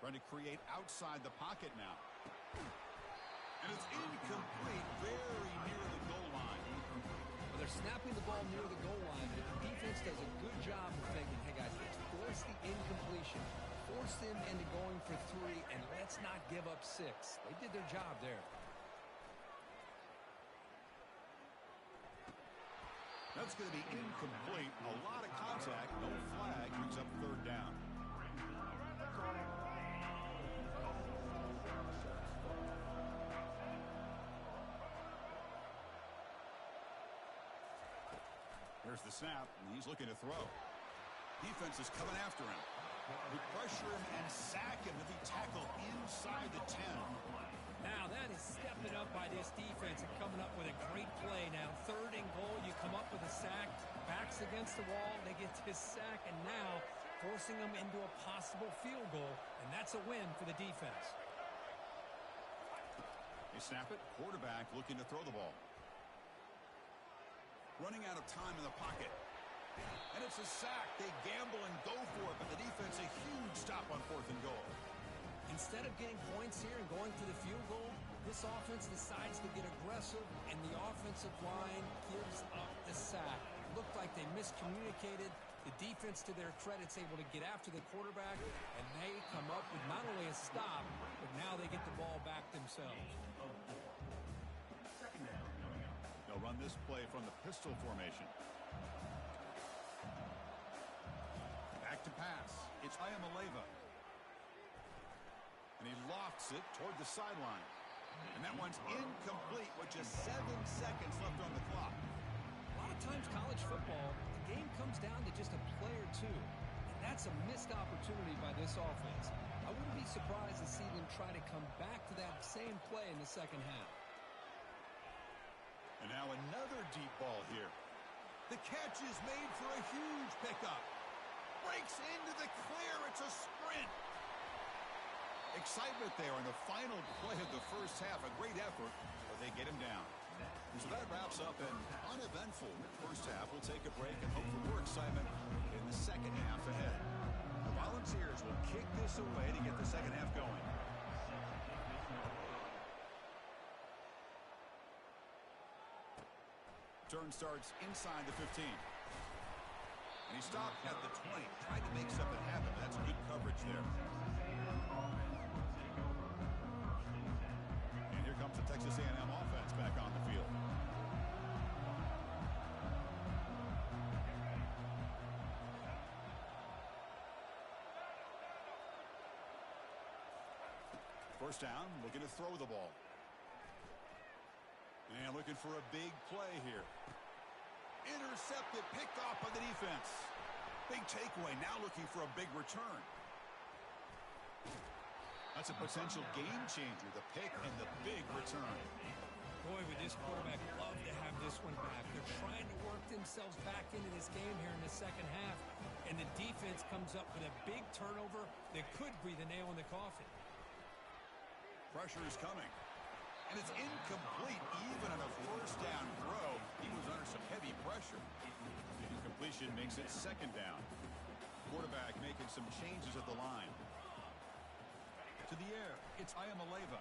Speaker 1: Trying to create outside the pocket now. And it's incomplete, very near the goal line.
Speaker 2: Well, they're snapping the ball near the goal line, but the defense does a good job of thinking, hey guys, let's force the incompletion. Force them into going for 3, and let's not give up 6. They did their job there.
Speaker 1: That's going to be incomplete. A lot of contact. No flag. Brings up 3rd down. Here's the snap, and he's looking to throw. Defense is coming after him. We pressure him and sack him to be tackled inside the 10.
Speaker 2: Now that is stepping up by this defense and coming up with a great play. Now 3rd and goal, you come up with a sack, backs against the wall, they get this sack, and now forcing them into a possible field goal, and that's a win for the defense.
Speaker 1: They snap it, quarterback looking to throw the ball. Running out of time in the pocket. And it's a sack. They gamble and go for it, but the defense a huge stop on 4th and goal.
Speaker 2: Instead of getting points here and going to the field goal, this offense decides to get aggressive, and the offensive line gives up the sack. It looked like they miscommunicated. The defense, to their credit, is able to get after the quarterback, and they come up with not only a stop, but now they get the ball back themselves.
Speaker 1: They'll run this play from the pistol formation. Back to pass. It's Ayamaleva. And he lofts it toward the sideline. And that one's incomplete with just 7 seconds left on the clock.
Speaker 2: A lot of times college football, the game comes down to just a play or two. And that's a missed opportunity by this offense. I wouldn't be surprised to see them try to come back to that same play in the second half.
Speaker 1: And now another deep ball here. The catch is made for a huge pickup. Breaks into the clear. It's a sprint. Excitement there on the final play of the first half. A great effort, but they get him down. And so that wraps up an uneventful first half. We'll take a break and hope for more excitement in the second half ahead. The Volunteers will kick this away to get the second half going. Turn starts inside the 15. And he stopped at the 20, trying to make something happen. That's good coverage there. And here comes the Texas A&M offense back on the field. First down, looking to throw the ball. And looking for a big play here. Intercepted, picked off by the defense. Big takeaway, now looking for a big return. That's a potential game changer, the pick and the big return.
Speaker 2: Boy, would this quarterback love to have this one back. They're trying to work themselves back into this game here in the second half. And the defense comes up with a big turnover that could breathe a nail in the coffin.
Speaker 1: Pressure is coming. And it's incomplete even on a first down throw. He was under some heavy pressure. The incompletion makes it second down. Quarterback making some changes at the line. To the air, it's Ayamaleva.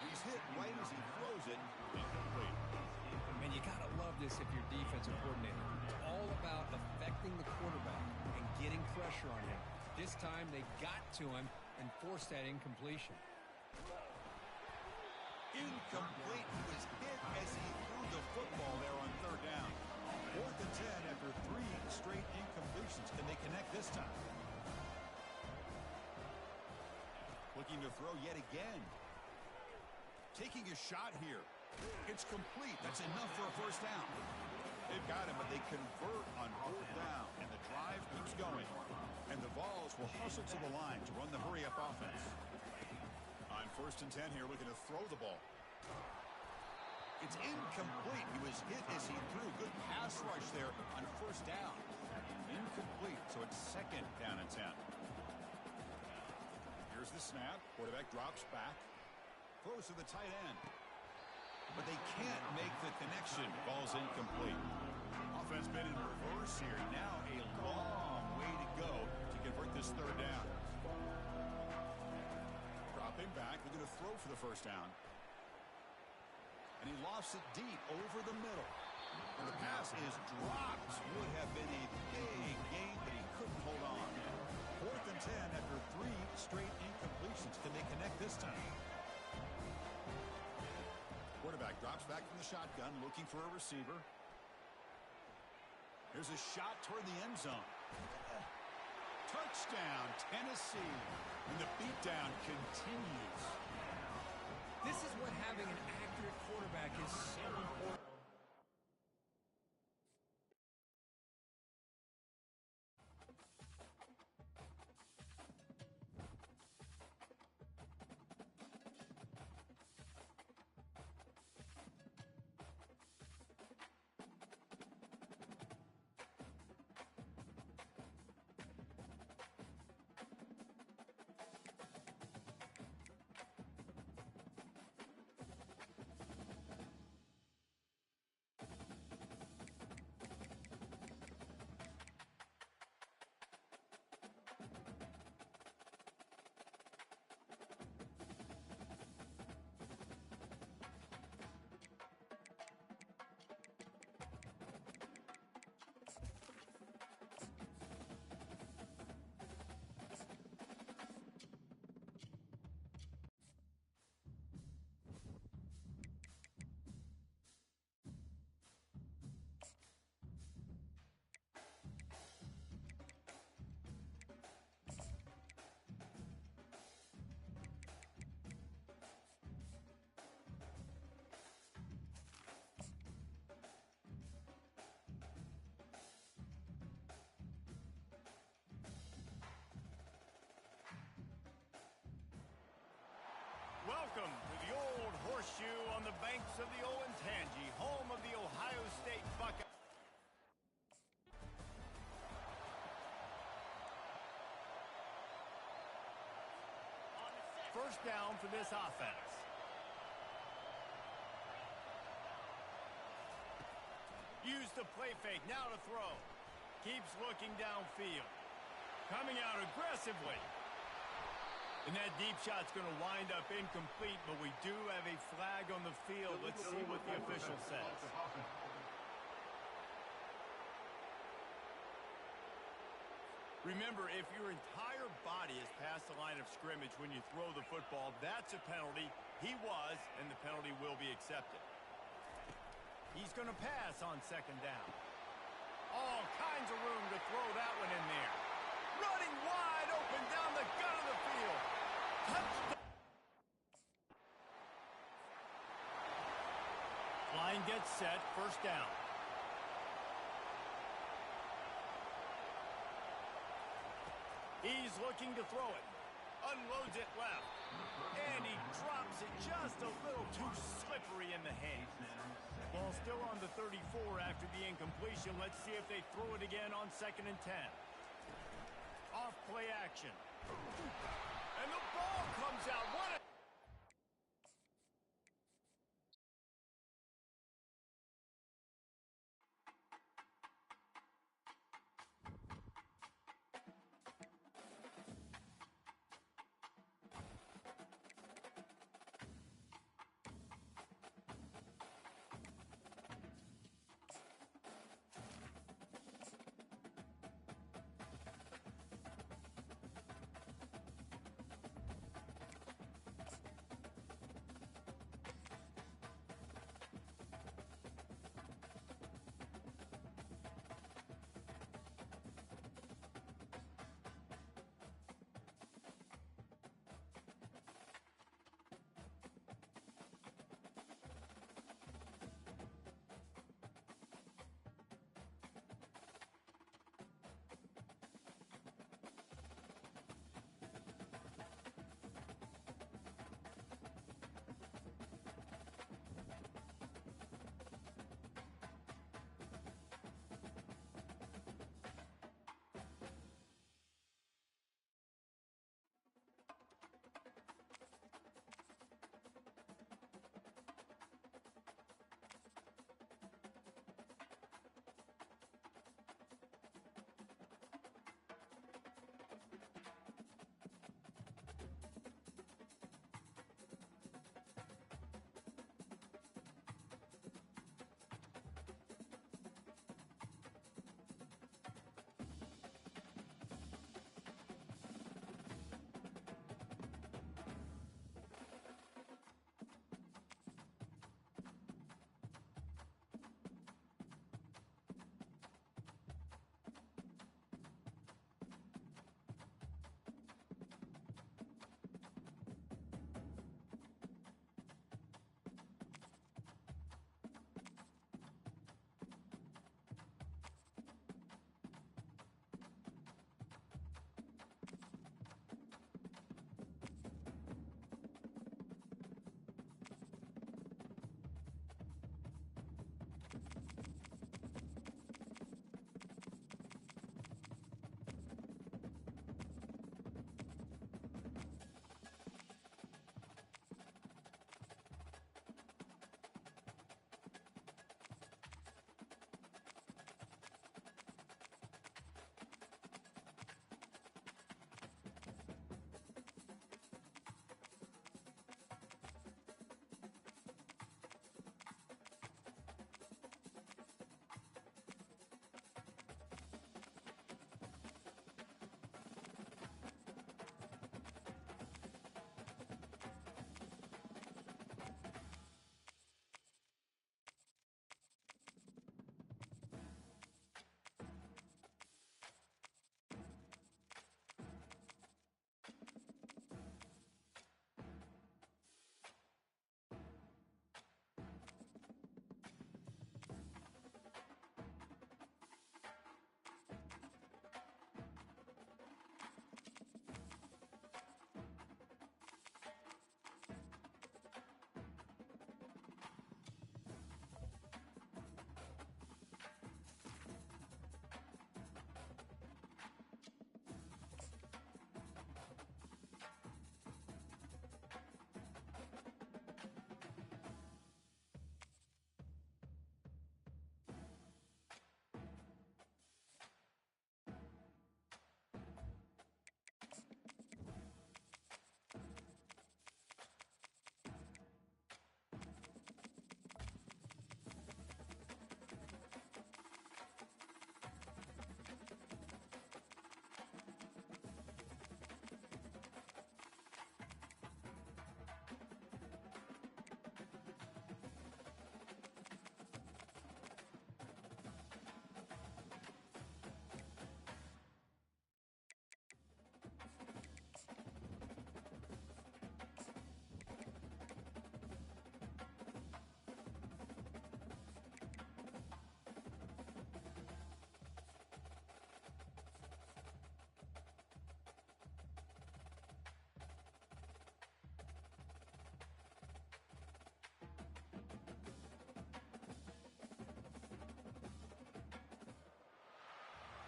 Speaker 1: He's hit right as he throws it. Incomplete.
Speaker 2: Man, you got to love this if you're defensive coordinator. It's all about affecting the quarterback and getting pressure on him. This time they got to him and forced that incompletion.
Speaker 1: Incomplete. He was hit as he threw the football there on third down. 4th and 10 after 3 straight incompletions. Can they connect this time? Looking to throw yet again. Taking a shot here. It's complete. That's enough for a first down. They've got him, but they convert on 4th down, and the drive keeps going. And the Vols will hustle to the line to run the hurry-up offense. On 1st and 10 here, looking to throw the ball. It's incomplete. He was hit as he threw. Good pass rush there on 1st down. Incomplete, so it's 2nd down and 10. Here's the snap. Quarterback drops back. Throws to the tight end. But they can't make the connection. Ball's incomplete. Offense been in reverse here. Now a long way to go to convert this 3rd down. Dropping back, looking to throw for the first down. And he lofts it deep over the middle. And the pass is dropped. Would have been a big gain, but he couldn't hold on. 4th and 10 after 3 straight incompletions. Can they connect this time? Quarterback drops back from the shotgun, looking for a receiver. Here's a shot toward the end zone. Touchdown, Tennessee. And the beatdown continues.
Speaker 2: This is what having an accurate quarterback is so important.
Speaker 4: Welcome to the Old Horseshoe on the banks of the Olentangy, home of the Ohio State Buckeyes. First down for this offense. Use the play fake, now to throw. Keeps looking downfield. Coming out aggressively. And that deep shot's going to wind up incomplete, but we do have a flag on the field. Let's see what the official says. Remember, if your entire body is past the line of scrimmage when you throw the football, that's a penalty. He was, and the penalty will be accepted. He's going to pass on second down. All kinds of room to throw that one in there. Running wide open down the gut of the field. Touchdown. Line gets set, first down. He's looking to throw it. Unloads it left. And he drops it just a little too slippery in the hands. Ball still on the 34 after the incompletion. Let's see if they throw it again on 2nd and 10. Off play action. And the ball comes out. What a...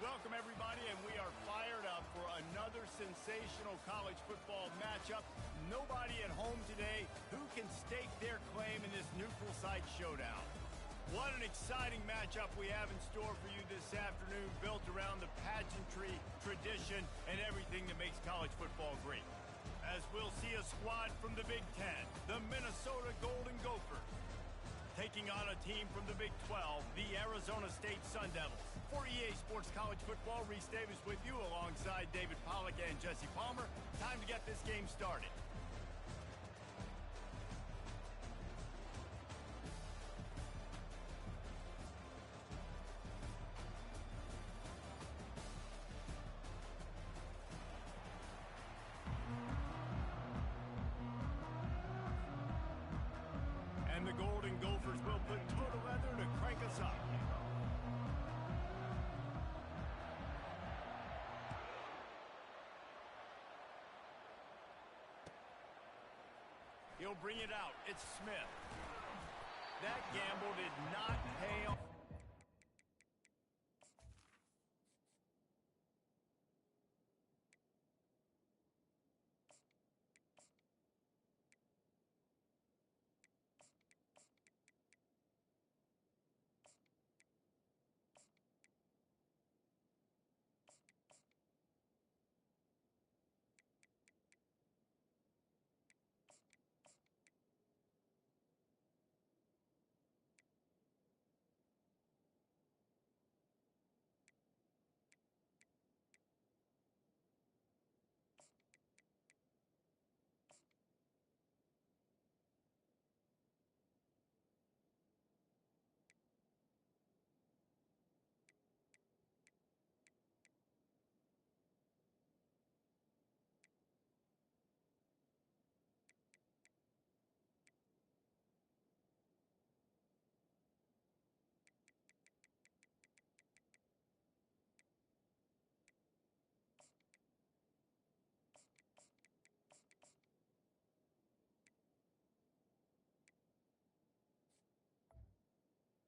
Speaker 4: Welcome, everybody, and we are fired up for another sensational college football matchup. Nobody at home today who can stake their claim in this neutral site showdown. What an exciting matchup we have in store for you this afternoon, built around the pageantry, tradition, and everything that makes college football great. As we'll see a squad from the Big Ten, the Minnesota Golden Gophers, taking on a team from the Big 12, the Arizona State Sun Devils. For EA Sports College Football, Reese Davis with you alongside David Pollack and Jesse Palmer. Time to get this game started. And the Golden Gophers will put total leather to crank us up. He'll bring it out. It's Smith. That gamble did not pay off.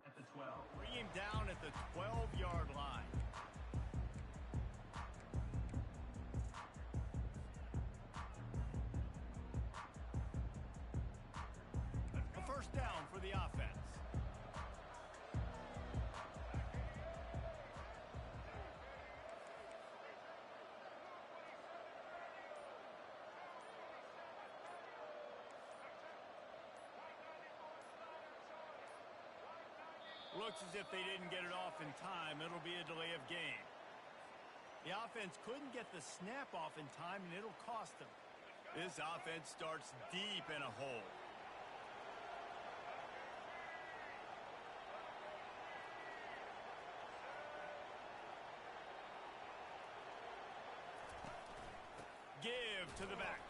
Speaker 3: At the 12.
Speaker 4: Bring him down at the 12-yard line. A first down for the offense. Looks as if they didn't get it off in time. It'll be a delay of game. The offense couldn't get the snap off in time, and it'll cost them. This offense starts deep in a hole. Give to the back.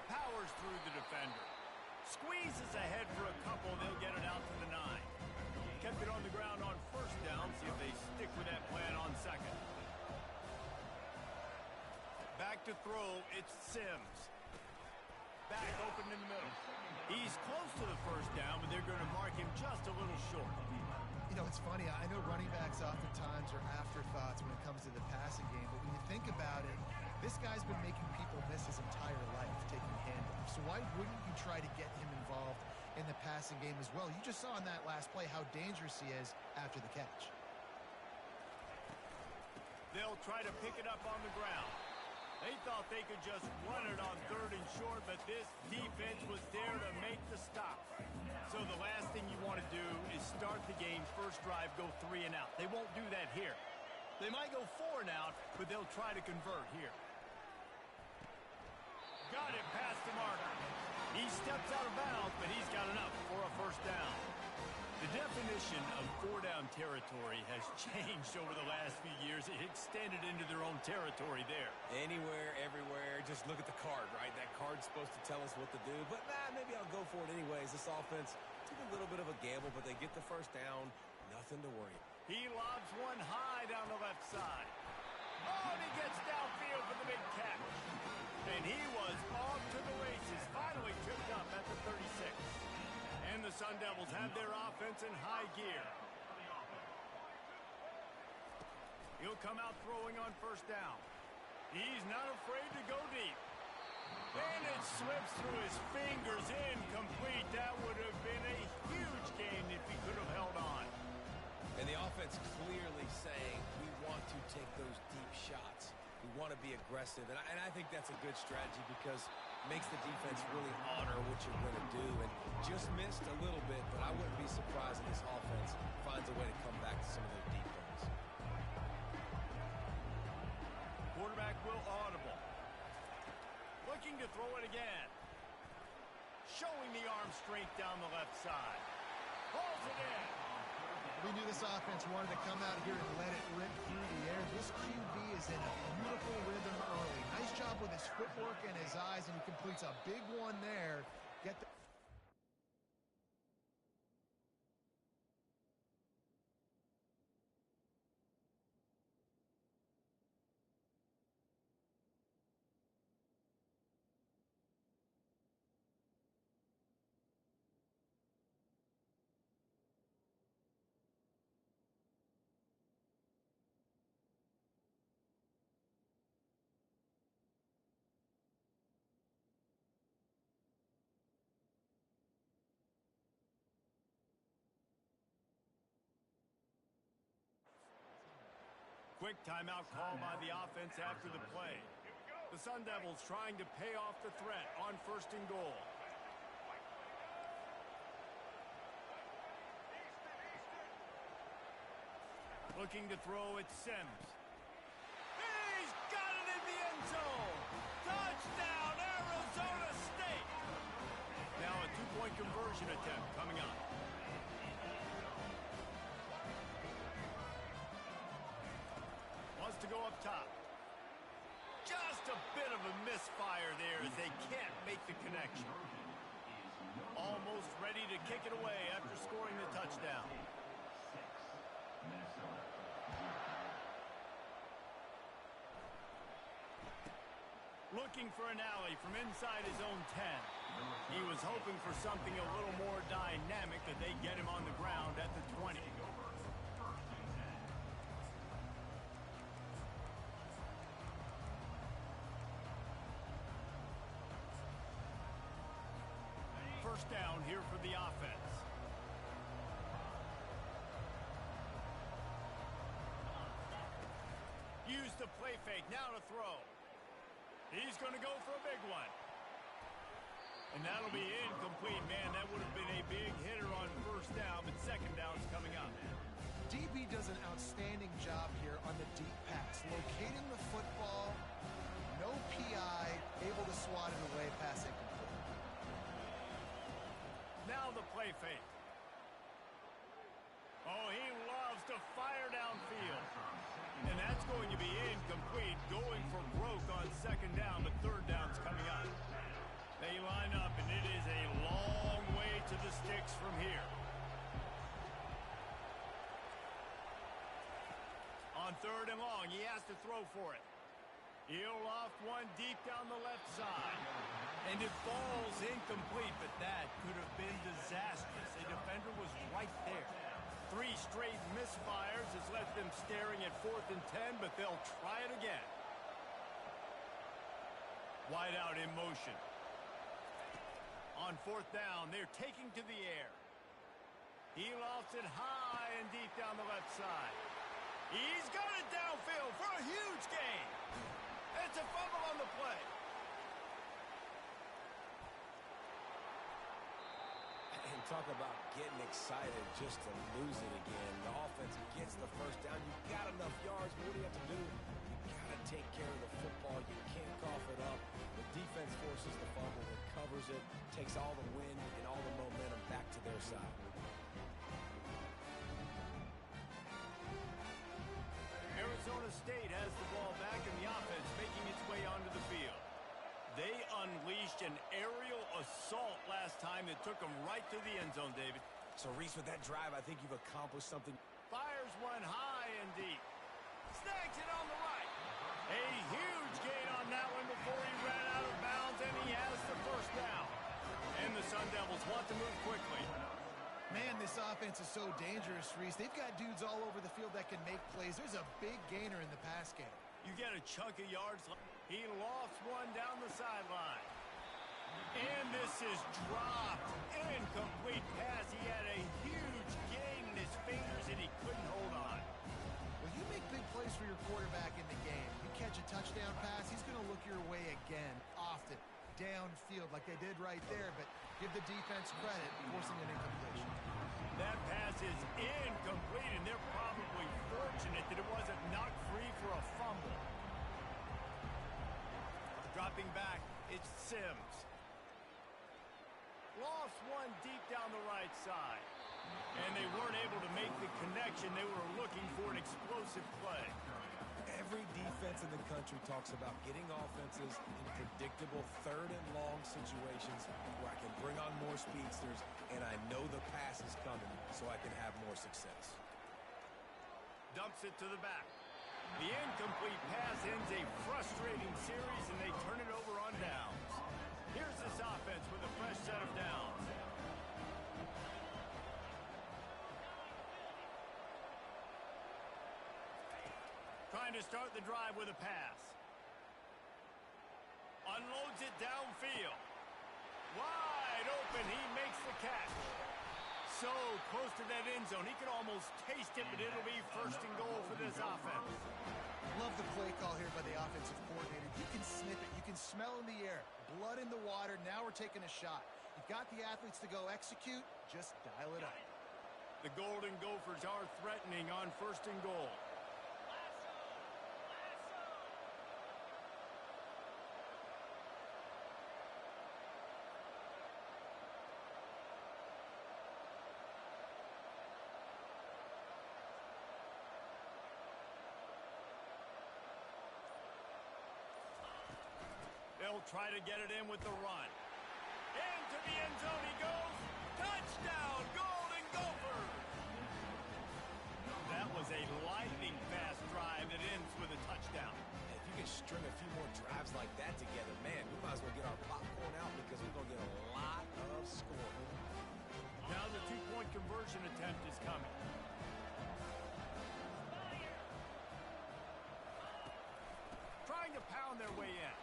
Speaker 4: Powers through the defender. Squeezes ahead for a couple. They'll get it out to the 9. Kept it on the ground on first down. See if they stick with that plan on second. Back to throw. It's Sims. Back open in the middle. He's close to the first down, but they're going to mark him just a little short.
Speaker 5: You know, it's funny. I know running backs oftentimes are afterthoughts when it comes to the passing game, but when you think about it, this guy's been making people miss his entire life taking handoffs. So why wouldn't you try to get him involved in the passing game as well? You just saw in that last play how dangerous he is after the catch.
Speaker 4: They'll try to pick it up on the ground. They thought they could just run it on third and short, but this defense was there to make the stop. So the last thing you want to do is start the game, first drive, go 3 and out. They won't do that here. They might go 4 and out, but they'll try to convert here. Got it past the marker. He steps out of bounds, but he's got enough for a first down. The definition of 4-down territory has changed over the last few years. It extended into their own territory there.
Speaker 6: Anywhere, everywhere, just look at the card, right? That card's supposed to tell us what to do, but maybe I'll go for it anyways. This offense took a little bit of a gamble, but they get the first down. Nothing to worry about.
Speaker 4: He lobs one high down the left side. Oh, and he gets downfield for the big catch. And he was off to the races, finally tripped up at the 36. And the Sun Devils have their offense in high gear. He'll come out throwing on first down. He's not afraid to go deep. And it slips through his fingers, incomplete. That would have been a huge gain if he could have held on.
Speaker 6: And the offense clearly saying, we want to take those deep shots. We want to be aggressive. And I think that's a good strategy because it makes the defense really honor what you're going to do. And just missed a little bit, but I wouldn't be surprised if this offense finds a way to come back to some of those deep ones.
Speaker 4: Quarterback will audible. Looking to throw it again. Showing the arm strength down the left side. Pulls it in.
Speaker 5: We knew this offense wanted to come out here and let it rip through the air. This QB is in a beautiful rhythm early. Nice job with his footwork and his eyes, and he completes a big one there. Get the
Speaker 4: Quick timeout call by the offense after the play. The Sun Devils trying to pay off the threat on first and goal. Looking to throw, it's Sims. He's got it in the end zone. Touchdown, Arizona State. Now a two-point conversion attempt coming up. Wants to go up top. Just a bit of a misfire there as they can't make the connection. Almost ready to kick it away after scoring the touchdown. Looking for an alley from inside his own 10. He was hoping for something a little more dynamic that they get him on the ground at the 20. First down here for the offense. Use the play fake, now to throw. He's going to go for a big one. And that'll be incomplete, man. That would have been a big hitter on first down, but second down's coming up.
Speaker 5: DB does an outstanding job here on the deep pass, locating the football, no PI, able to swat it away, pass incomplete.
Speaker 4: Now the play fake. Oh, he loves to fire downfield. And that's going to be incomplete, going for broke on second down, but third down's coming up. They line up, and it is a long way to the sticks from here. On third and long, he has to throw for it. He'll loft one deep down the left side. And it falls incomplete, but that could have been disastrous. A defender was right there. 3 straight misfires has left them staring at 4th and 10, but they'll try it again. Wide out in motion. On 4th down, they're taking to the air. He lofts it high and deep down the left side. He's got it downfield for a huge gain. It's a fumble on the play.
Speaker 6: And talk about getting excited just to lose it again. The offense gets the first down. You've got enough yards. What do you have to do? You've got to take care of the football. You can't cough it up. The defense forces the fumble, recovers it, takes all the wind and all the momentum back to their side.
Speaker 4: Arizona State has the ball back in the offense, making its way onto the field. They unleashed an aerial assault last time that took them right to the end zone, David.
Speaker 6: So, Reese, with that drive, I think you've accomplished something.
Speaker 4: Fires one high and deep. Snags it on the right. A huge gain on that one before he ran out of bounds, and he has the first down. And the Sun Devils want to move quickly.
Speaker 5: Man, this offense is so dangerous, Reese. They've got dudes all over the field that can make plays. There's a big gainer in the pass game.
Speaker 4: You get a chunk of yards. He lofts one down the sideline. And this is dropped. Incomplete pass. He had a huge gain in his fingers, and he couldn't hold on.
Speaker 5: Well, you make big plays for your quarterback in the game. You catch a touchdown pass, he's going to look your way again, often, downfield like they did right there, but give the defense credit, forcing an incompletion.
Speaker 4: That pass is incomplete, and they're probably fortunate that it wasn't knocked free for a fumble. Dropping back, it's Sims. Lost one deep down the right side. And they weren't able to make the connection. They were looking for an explosive play.
Speaker 6: Every defense in the country talks about getting offenses in predictable third and long situations where I can bring on more speedsters and I know the pass is coming so I can have more success.
Speaker 4: Dumps it to the back. The incomplete pass ends a frustrating series, and they turn it over on downs. Here's this offense with a fresh set of downs. Trying to start the drive with a pass. Unloads it downfield. Wide open, he makes the catch. So close to that end zone, he could almost taste it, but it'll be first and goal for this offense.
Speaker 5: Love the play call here by the offensive coordinator. You can sniff it. You can smell in the air. Blood in the water. Now we're taking a shot. You've got the athletes to go execute. Just dial it up.
Speaker 4: The Golden Gophers are threatening on first and goal. They'll try to get it in with the run. Into the end zone he goes. Touchdown, Golden Gophers! That was a lightning-fast drive that ends with a touchdown.
Speaker 6: And if you can string a few more drives like that together, man, we might as well get our popcorn out because we're going to get a lot of scoring.
Speaker 4: Now the two-point conversion attempt is coming. Trying to pound their way in.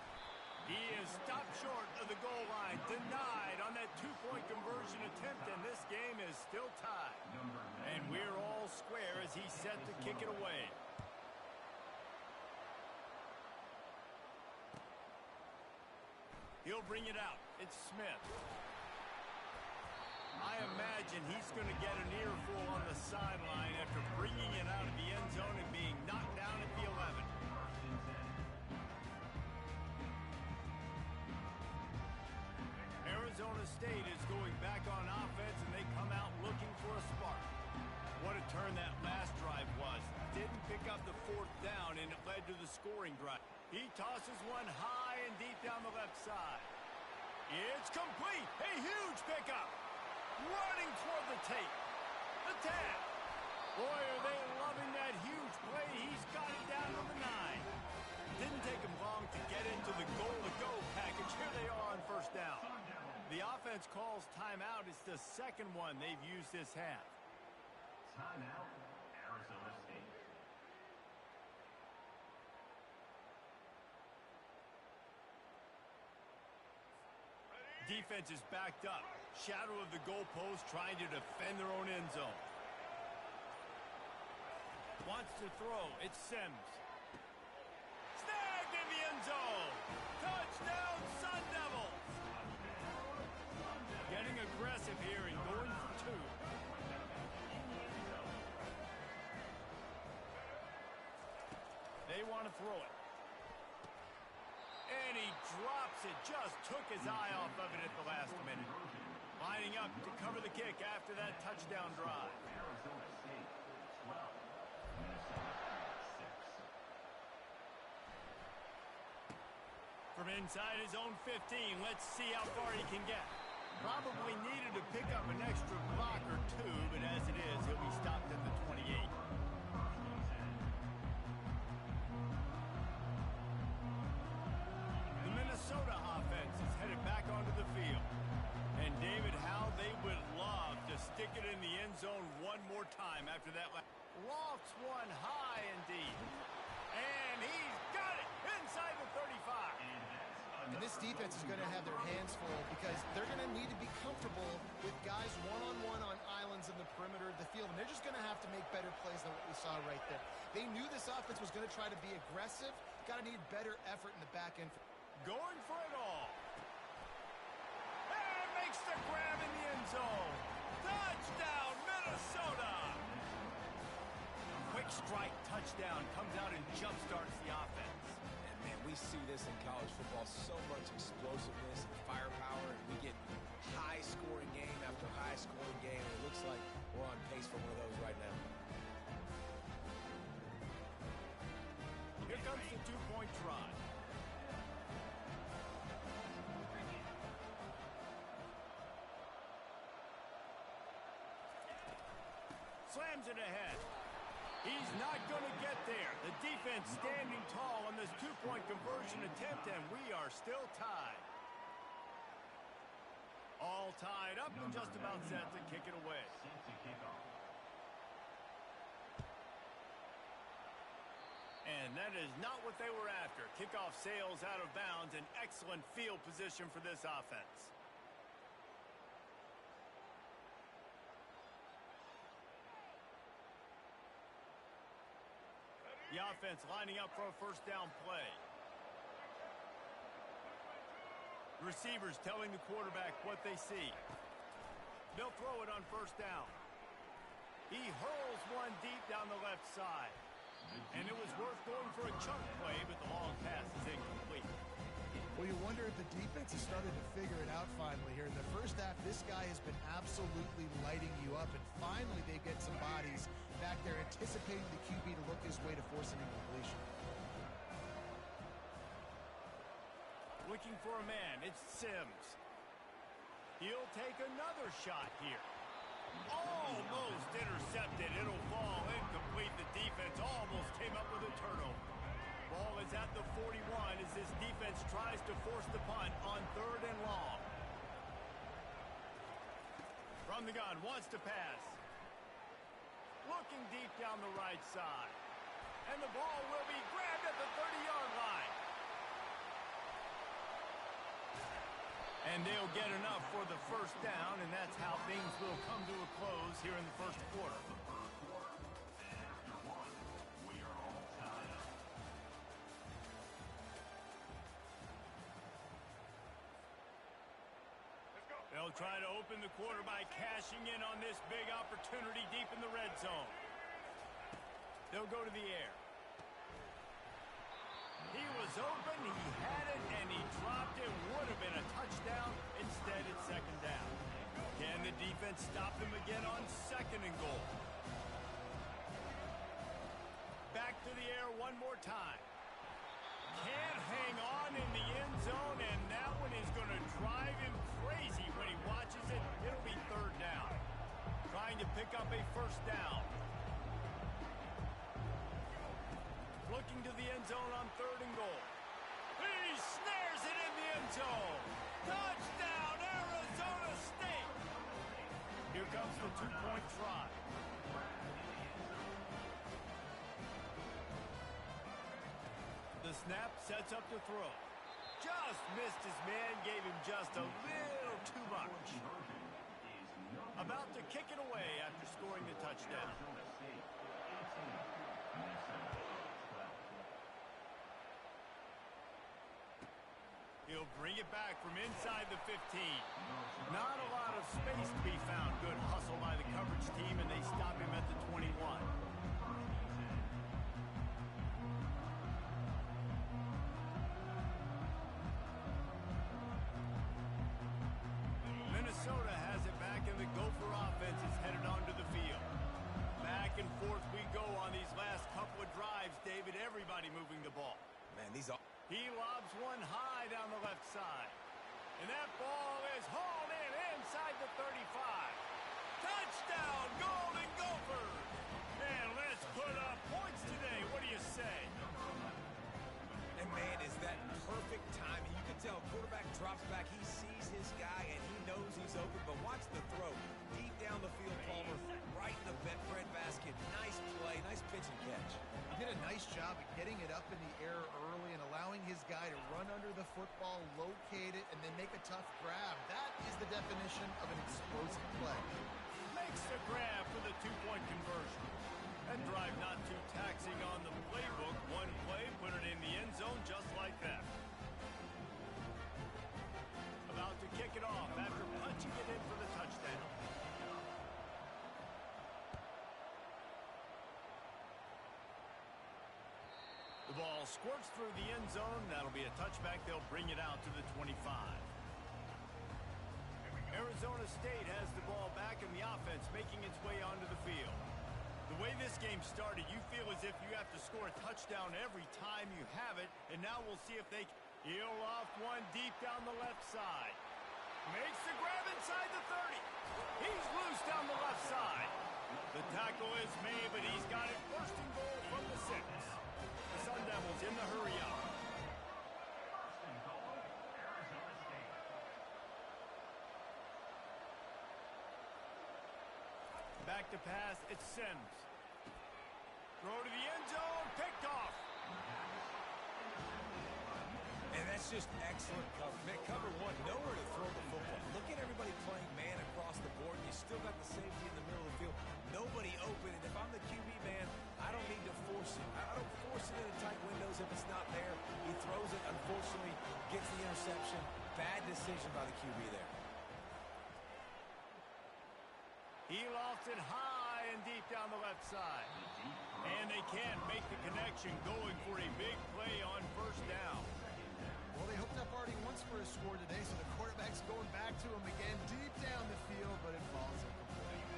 Speaker 4: He is stopped short of the goal line, denied on that two-point conversion attempt, and this game is still tied. And we're all square as he's set to kick it away. He'll bring it out. It's Smith. I imagine he's going to get an earful on the sideline after bringing it out of the end zone and being knocked down at the 11. Arizona State is going back on offense, and they come out looking for a spark. What a turn that last drive was. Didn't pick up the fourth down, and it led to the scoring drive. He tosses one high and deep down the left side. It's complete. A huge pickup. Running toward the tape. The tap. Boy, are they loving that huge play. He's got it down to the 9. Didn't take him long to get into the goal-to-go package. Here they are on first down. The offense calls timeout. It's the second one they've used this half.
Speaker 3: Timeout, Arizona State.
Speaker 4: Defense is backed up. Shadow of the goalpost trying to defend their own end zone. Wants to throw. It's Sims. Snagged in the end zone. Touchdown, Sun Devils. Getting aggressive here and going for two. They want to throw it. And he drops it. Just took his eye off of it at the last minute. Lining up to cover the kick after that touchdown drive.
Speaker 3: Arizona State 12, Minnesota 6.
Speaker 4: From inside his own 15, let's see how far he can get. Probably needed to pick up an extra block or two, but as it is, he'll be stopped at the 28. The Minnesota offense is headed back onto the field. And David, how they would love to stick it in the end zone one more time after that. Lofts one high indeed. And he's got it inside the 35.
Speaker 5: And this defense is going to have their hands full because they're going to need to be comfortable with guys one-on-one on islands in the perimeter of the field. And they're just going to have to make better plays than what we saw right there. They knew this offense was going to try to be aggressive. Got to need better effort in the back end.
Speaker 4: Going for it all. And makes the grab in the end zone. Touchdown, Minnesota. Quick strike touchdown comes out and jump-starts the offense.
Speaker 6: And, man, we see this in college football, so much explosiveness and firepower, and we get high-scoring game after high-scoring game, and it looks like we're on pace for one of those right now.
Speaker 4: Here comes the two-point try. Slams it ahead. He's not going to get there. The defense standing tall on this two-point conversion attempt, and we are still tied. All tied up and just about set to kick it away. And that is not what they were after. Kickoff sails out of bounds. An excellent field position for this offense. The offense lining up for a first down play. Receivers telling the quarterback what they see. They'll throw it on first down. He hurls one deep down the left side. And it was worth going for a chunk play, but the long pass is incomplete.
Speaker 5: Well, you wonder if the defense has started to figure it out finally here. In the first half, this guy has been absolutely lighting you up, and finally they get some bodies back there anticipating the QB to look his way to force an incompletion.
Speaker 4: Looking for a man, it's Sims. He'll take another shot here. Almost intercepted. It'll fall incomplete. The defense almost came up with a turnover. Ball is at the 41 as this defense tries to force the punt on 3rd and long. From the gun, wants to pass. Looking deep down the right side. And the ball will be grabbed at the 30-yard line. And they'll get enough for the first down, and that's how things will come to a close here in the first quarter. They'll try to open the quarter by cashing in on this big opportunity deep in the red zone. They'll go to the air. He was open, he had it, and he dropped it. Would have been a touchdown. Instead, it's second down. Can the defense stop them again on 2nd and goal? Back to the air one more time. Can't hang on in the end zone, and that one is going to drive him crazy when he watches it. It'll be 3rd down. Trying to pick up a first down. Looking to the end zone on 3rd and goal. He snares it in the end zone. Touchdown, Arizona State. Here comes the two-point try. The snap sets up to throw. Just missed his man, gave him just a little too much. About to kick it away after scoring the touchdown. He'll bring it back from inside the 15. Not a lot of space to be found. Good hustle by the coverage team, and they stop him at the 21. Minnesota has it back, and the Gopher offense is headed onto the field. Back and forth we go on these last couple of drives, David. Everybody moving the ball.
Speaker 6: Man, these are...
Speaker 4: He lobs one high down the left side. And that ball is hauled in inside the 35. Touchdown, Golden Gophers! And let's put up points today. What do you say?
Speaker 6: And, man, is that perfect timing. You can tell quarterback drops back. He sees his guy, and he knows he's open. But watch the throw. Deep down the field, Paul.
Speaker 5: job of getting it up in the air early and allowing his guy to run under the football, locate it, and then make a tough grab. That is the definition of an explosive play.
Speaker 4: Makes the grab for the two-point conversion. That drive not too taxing on the playbook. One play, put it in the end zone just like that. About to kick it off after punching it in for the touchdown. The ball squirts through the end zone. That'll be a touchback. They'll bring it out to the 25. Arizona State has the ball back in the offense, making its way onto the field. The way this game started, you feel as if you have to score a touchdown every time you have it, and now we'll see if they heel off one deep down the left side. Makes the grab inside the 30. He's loose down the left side. The tackle is made, but he's got it first and goal from the 6. The Sun Devils in the hurry up. Back to pass, it's Sims. Throw to the end zone, picked off.
Speaker 6: And that's just excellent cover. Man, cover one, nowhere to throw the football. Look at everybody playing man across the board. You still got the safety in the middle of the field. Nobody open. And if I'm the QB, man, I don't need to force it. I don't force it into tight windows if it's not there. He throws it, unfortunately, gets the interception. Bad decision by the QB there.
Speaker 4: He lofts it high and deep down the left side. And they can't make the connection, going for a big play on first down.
Speaker 5: Well, they hooked up already once for a score today, so the quarterback's going back to him again deep down the field, but it falls incomplete.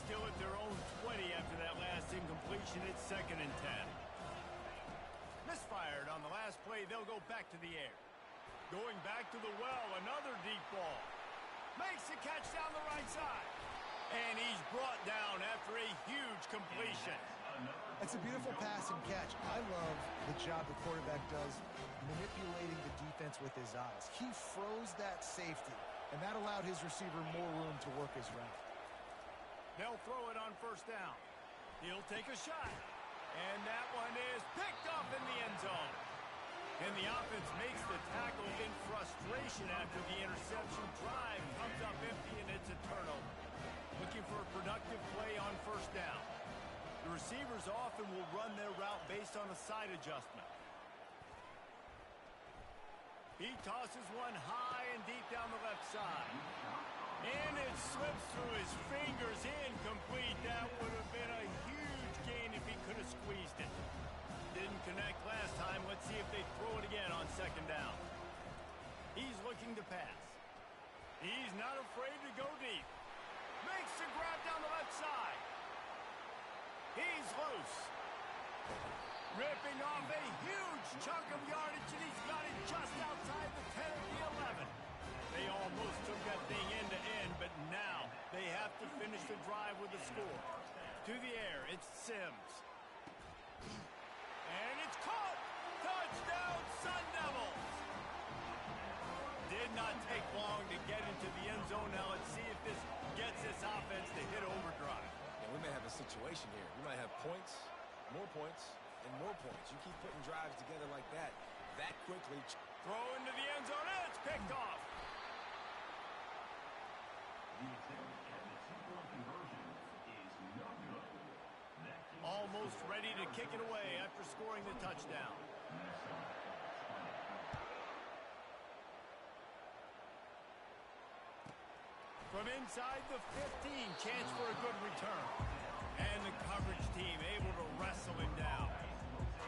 Speaker 4: Still at their own 20 after that last incompletion. It's 2nd and 10. Misfired on the last play. They'll go back to the air. Going back to the well, another deep ball. Makes the catch down the right side. And he's brought down after a huge completion.
Speaker 5: That's a beautiful pass and catch. I love the job the quarterback does manipulating the defense with his eyes. He froze that safety, and that allowed his receiver more room to work his route.
Speaker 4: They'll throw it on first down. He'll take a shot. And that one is picked off in the end zone. And the offense makes the tackle in frustration after the interception. Drive comes up empty, and it's a turnover. Looking for a productive play on first down. The receivers often will run their route based on a side adjustment. He tosses one high and deep down the left side. And it slips through his fingers, incomplete. That would have been a huge gain if he could have squeezed it. Didn't connect last time. Let's see if they throw it again on second down. He's looking to pass. He's not afraid to go deep. Makes the grab down the left side. He's loose. Ripping off a huge chunk of yardage, and he's got it just outside the 10 of the 11. They almost took that thing end to end, but now they have to finish the drive with a score. To the air, it's Sims. And it's caught! Touchdown, Sun Devils! Did not take long to get into the end zone. Now let's see if this gets this offense to hit overdrive.
Speaker 6: Yeah, we may have a situation here. We might have points, and more points. You keep putting drives together like that quickly.
Speaker 4: Throw into the end zone, and it's picked off.
Speaker 3: The attempt at the two-point conversion is no good.
Speaker 4: Almost ready to kick it away after scoring the touchdown. From inside the 15, chance for a good return. And the coverage team able to wrestle him down.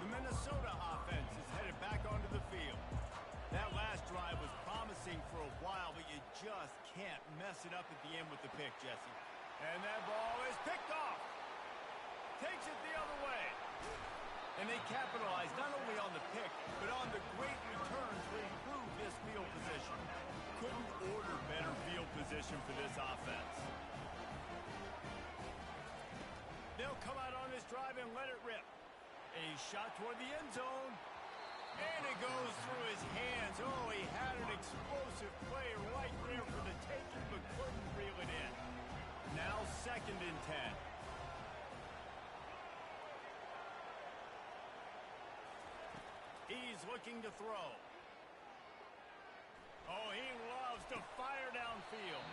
Speaker 4: The Minnesota offense is headed back onto the field. That last drive was promising for a while, but you just can't mess it up at the end with the pick, Jesse. And that ball is picked off. Takes it the other way. And they capitalize not only on the pick, but on the great return to improve this field position. Couldn't order better field position for this offense. They'll come out on this drive and let it rip. A shot toward the end zone. And it goes through his hands. Oh, he had an explosive play right there for the taking, but couldn't reel it in. Now 2nd and 10. He's looking to throw. Oh, he loves to fire downfield.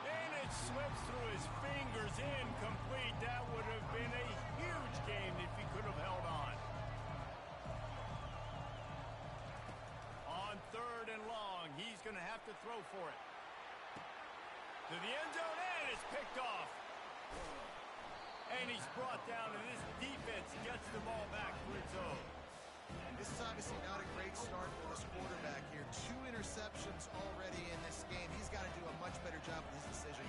Speaker 4: And it slips through his fingers, incomplete. That would have been a huge gain if he could have held on. On 3rd and long, he's going to have to throw for it. To the end zone, and it's picked off. And he's brought down, and this defense gets the ball back for its own.
Speaker 5: This is obviously not a great start for this quarterback here. 2 interceptions already in this game. He's got to do a much better job with his decision.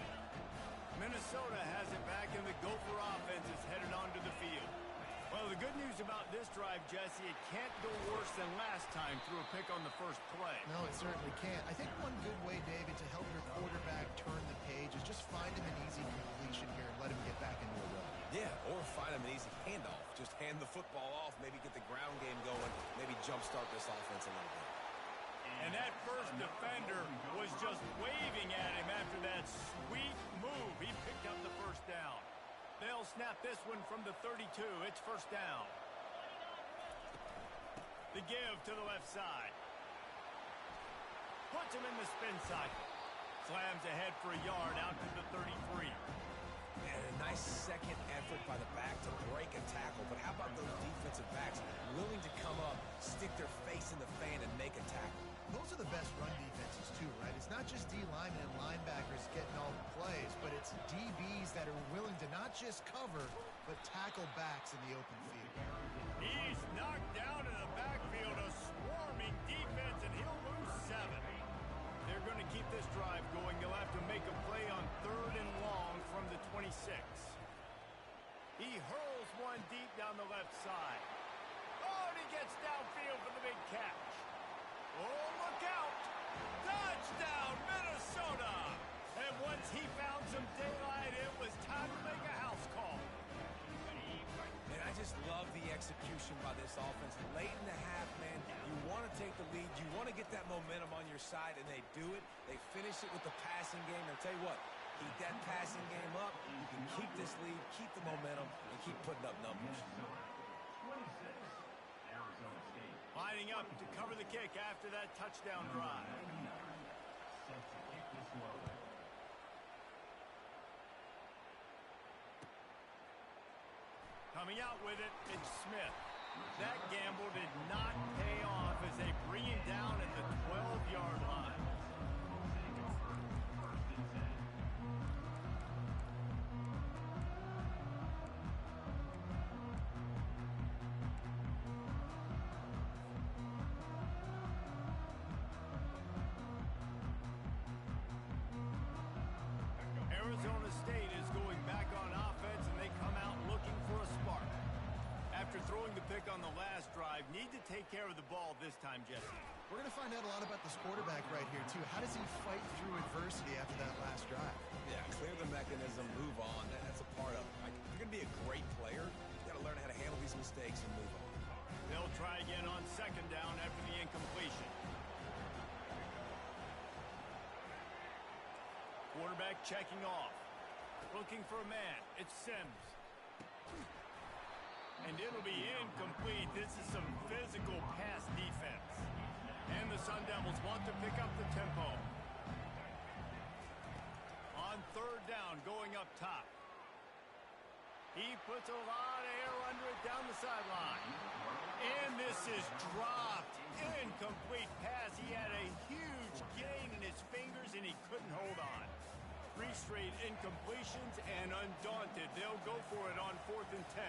Speaker 4: Minnesota has it back, and the Gopher offense is headed onto the field. Well, the good news about this drive, Jesse, it can't go worse than last time through a pick on the first play.
Speaker 5: No, it certainly can't. I think one good way, David, to help your quarterback turn the page is just find him an easy completion here and let him get back into a rhythm.
Speaker 6: Yeah, or find him an easy handoff. Just hand the football off, maybe get the ground game going, maybe jumpstart this offense a little bit.
Speaker 4: And that first defender was just waving at him after that sweet move. He picked up the first down. They'll snap this one from the 32. It's first down. The give to the left side. Puts him in the spin cycle. Slams ahead for a yard out to the 33.
Speaker 6: And a nice second effort by the back to break a tackle. But how about those defensive backs willing to come up, stick their face in the fan, and make a tackle?
Speaker 5: Those are the best run defenses, too, right? It's not just D linemen and linebackers getting all the plays, but it's DBs that are willing to not just cover, but tackle backs in the open field.
Speaker 4: He's knocked down in the backfield, a swarming defense, and he'll lose 7. They're going to keep this drive going. They'll have to make a play on 3rd and long from the 26. He hurls one deep down the left side. Oh, and he gets downfield for the big catch. Oh, look out! Touchdown, Minnesota! And once he found some daylight, it was time to make a house call.
Speaker 6: And I just love the execution by this offense. Late in the half, man, you want to take the lead. You want to get that momentum on your side, and they do it. They finish it with the passing game. And I'll tell you what, keep that passing game up. You can keep this lead, keep the momentum, and keep putting up numbers.
Speaker 4: Lining up to cover the kick after that touchdown drive. Coming out with it, it's Smith. That gamble did not pay off as they bring him down at the 12-yard line. Arizona State is going back on offense, and they come out looking for a spark. After throwing the pick on the last drive, need to take care of the ball this time, Jesse.
Speaker 5: We're going to find out a lot about this quarterback right here, too. How does he fight through adversity after that last drive?
Speaker 6: Yeah, clear the mechanism, move on. That's a part of it. Like, if you're going to be a great player, you got to learn how to handle these mistakes and move on.
Speaker 4: They'll try again on 2nd down after the incompletion. Quarterback checking off. Looking for a man. It's Sims. And it'll be incomplete. This is some physical pass defense. And the Sun Devils want to pick up the tempo. On 3rd down, going up top. He puts a lot of air under it down the sideline. And this is dropped. Incomplete pass. He had a huge gain in his fingers, and he couldn't hold on. 3 straight incompletions, and undaunted, they'll go for it on 4th and 10.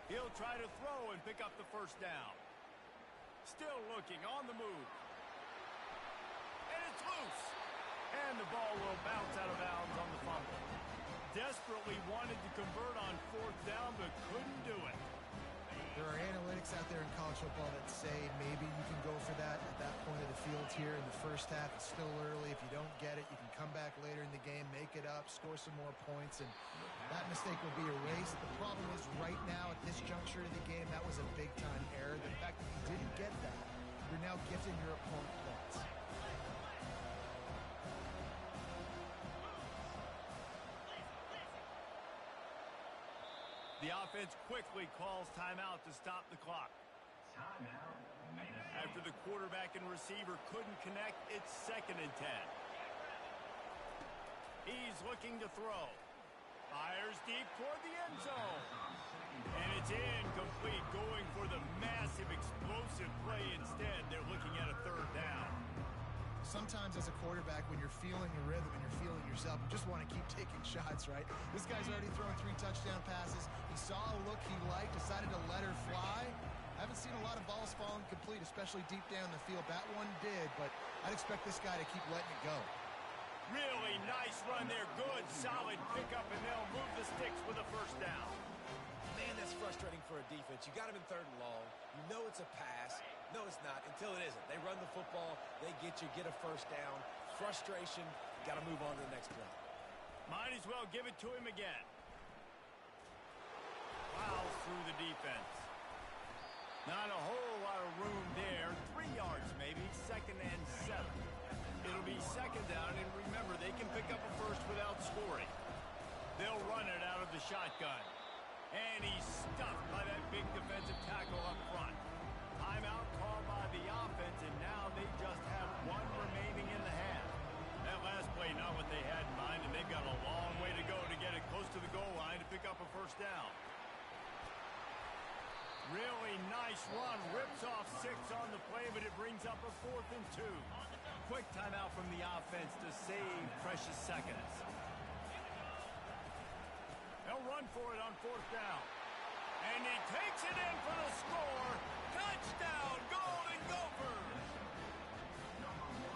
Speaker 4: He'll try to throw and pick up the first down. Still looking on the move. And it's loose. And the ball will bounce out of bounds on the fumble. Desperately wanted to convert on 4th down, but couldn't do it.
Speaker 5: There are analytics out there in college football that say maybe you can go for that at that point of the field here in the first half. It's still early. If you don't get it, you can come back later in the game, make it up, score some more points, and that mistake will be erased. The problem is right now at this juncture of the game, that was a big-time error. The fact that you didn't get that, you're now gifting your opponent points.
Speaker 4: The offense quickly calls timeout to stop the clock.
Speaker 3: Timeout.
Speaker 4: After the quarterback and receiver couldn't connect, it's 2nd and 10. He's looking to throw. Fires deep toward the end zone. And it's incomplete, going for the massive explosive play instead. They're looking at a 3rd down.
Speaker 5: Sometimes as a quarterback, when you're feeling the rhythm and you're feeling yourself, you just want to keep taking shots, right? This guy's already thrown 3 touchdown passes. He saw a look he liked, decided to let her fly. I haven't seen a lot of balls falling complete, especially deep down the field. That one did, but I'd expect this guy to keep letting it go.
Speaker 4: Really nice run there. Good, solid pickup, and they'll move the sticks with a 1st down.
Speaker 6: Man, that's frustrating for a defense. You got him in 3rd and long. You know it's a pass. No, it's not until it isn't. They run the football. They get you, get a 1st down. Frustration. Got to move on to the next play.
Speaker 4: Might as well give it to him again. Plows through the defense. Not a whole lot of room there. 3 yards maybe. 2nd and 7. It'll be 2nd down, and remember, they can pick up a 1st without scoring. They'll run it out of the shotgun. And he's stuffed by that big defensive tackle up front. Timeout called by the offense, and now they just have 1 remaining in the half. That last play, not what they had in mind, and they've got a long way to go to get it close to the goal line to pick up a 1st down. Really nice run. Rips off 6 on the play, but it brings up a 4th and 2. Quick timeout from the offense to save precious seconds. They'll run for it on 4th down. And he takes it in for the score. Touchdown, Golden Gophers!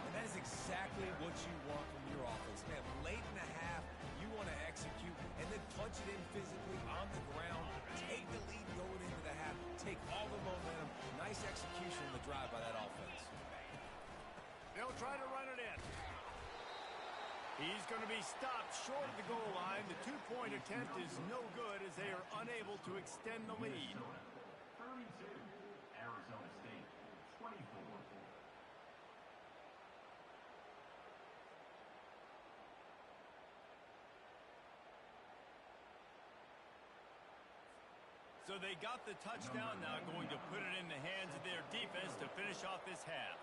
Speaker 6: And that is exactly what you want from your offense. Man, late in the half, you want to execute and then punch it in physically on the ground. Take the lead going into the half. Take all the momentum. Nice execution on the drive by that offense.
Speaker 4: They'll try to run it in. He's going to be stopped short of the goal line. The 2-point attempt is no good as they are unable to extend the lead.
Speaker 3: 32. Arizona State, 24.
Speaker 4: So they got the touchdown, now going to put it in the hands of their defense to finish off this half.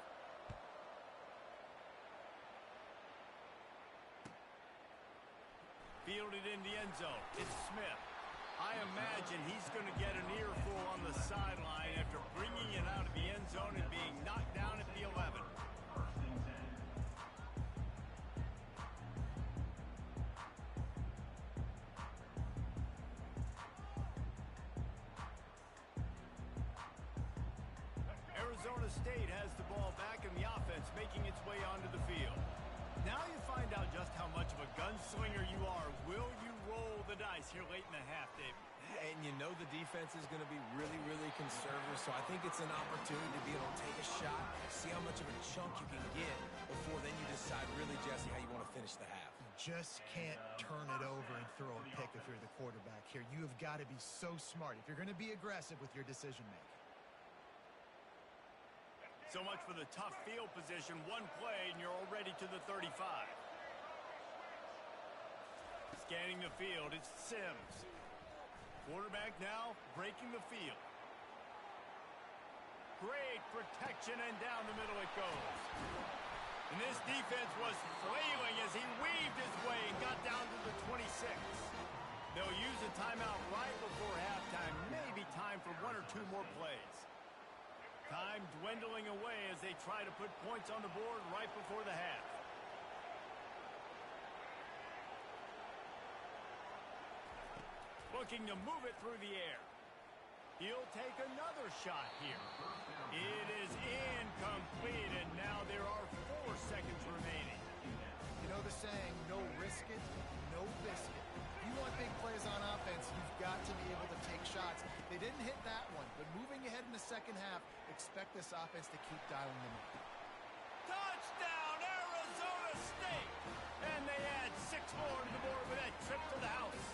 Speaker 4: Fielded in the end zone. It's Smith. I imagine he's going to get an earful on the sideline after bringing it out of the end zone and being knocked down at the 11.
Speaker 3: 1st and 10.
Speaker 4: Arizona State has the ball back and the offense making its way onto the field. Now you find out just how much of a gunslinger you are. Will you roll the dice here late in the half, Dave?
Speaker 6: And you know the defense is going to be really, really conservative, so I think it's an opportunity to be able to take a shot, see how much of a chunk you can get before then you decide really, Jesse, how you want to finish the half.
Speaker 5: You just can't turn it over and throw a pick if you're the quarterback here. You have got to be so smart if you're going to be aggressive with your decision-making.
Speaker 4: So much for the tough field position. 1 play, and you're already to the 35. Scanning the field, it's Sims. Quarterback now breaking the field. Great protection, and down the middle it goes. And this defense was flailing as he weaved his way and got down to the 26. They'll use a timeout right before halftime. Maybe time for 1 or 2 more plays. Time dwindling away as they try to put points on the board right before the half. Looking to move it through the air. He'll take another shot here. It is incomplete, and now there are 4 seconds remaining.
Speaker 5: You know the saying, no risk it, no biscuit. If you want big plays on offense, you've got to be able to take shots. They didn't hit that one, but moving ahead in the 2nd half, expect this offense to keep dialing them up.
Speaker 4: Touchdown, Arizona State! And they add 6 more to the board with that trip to the house.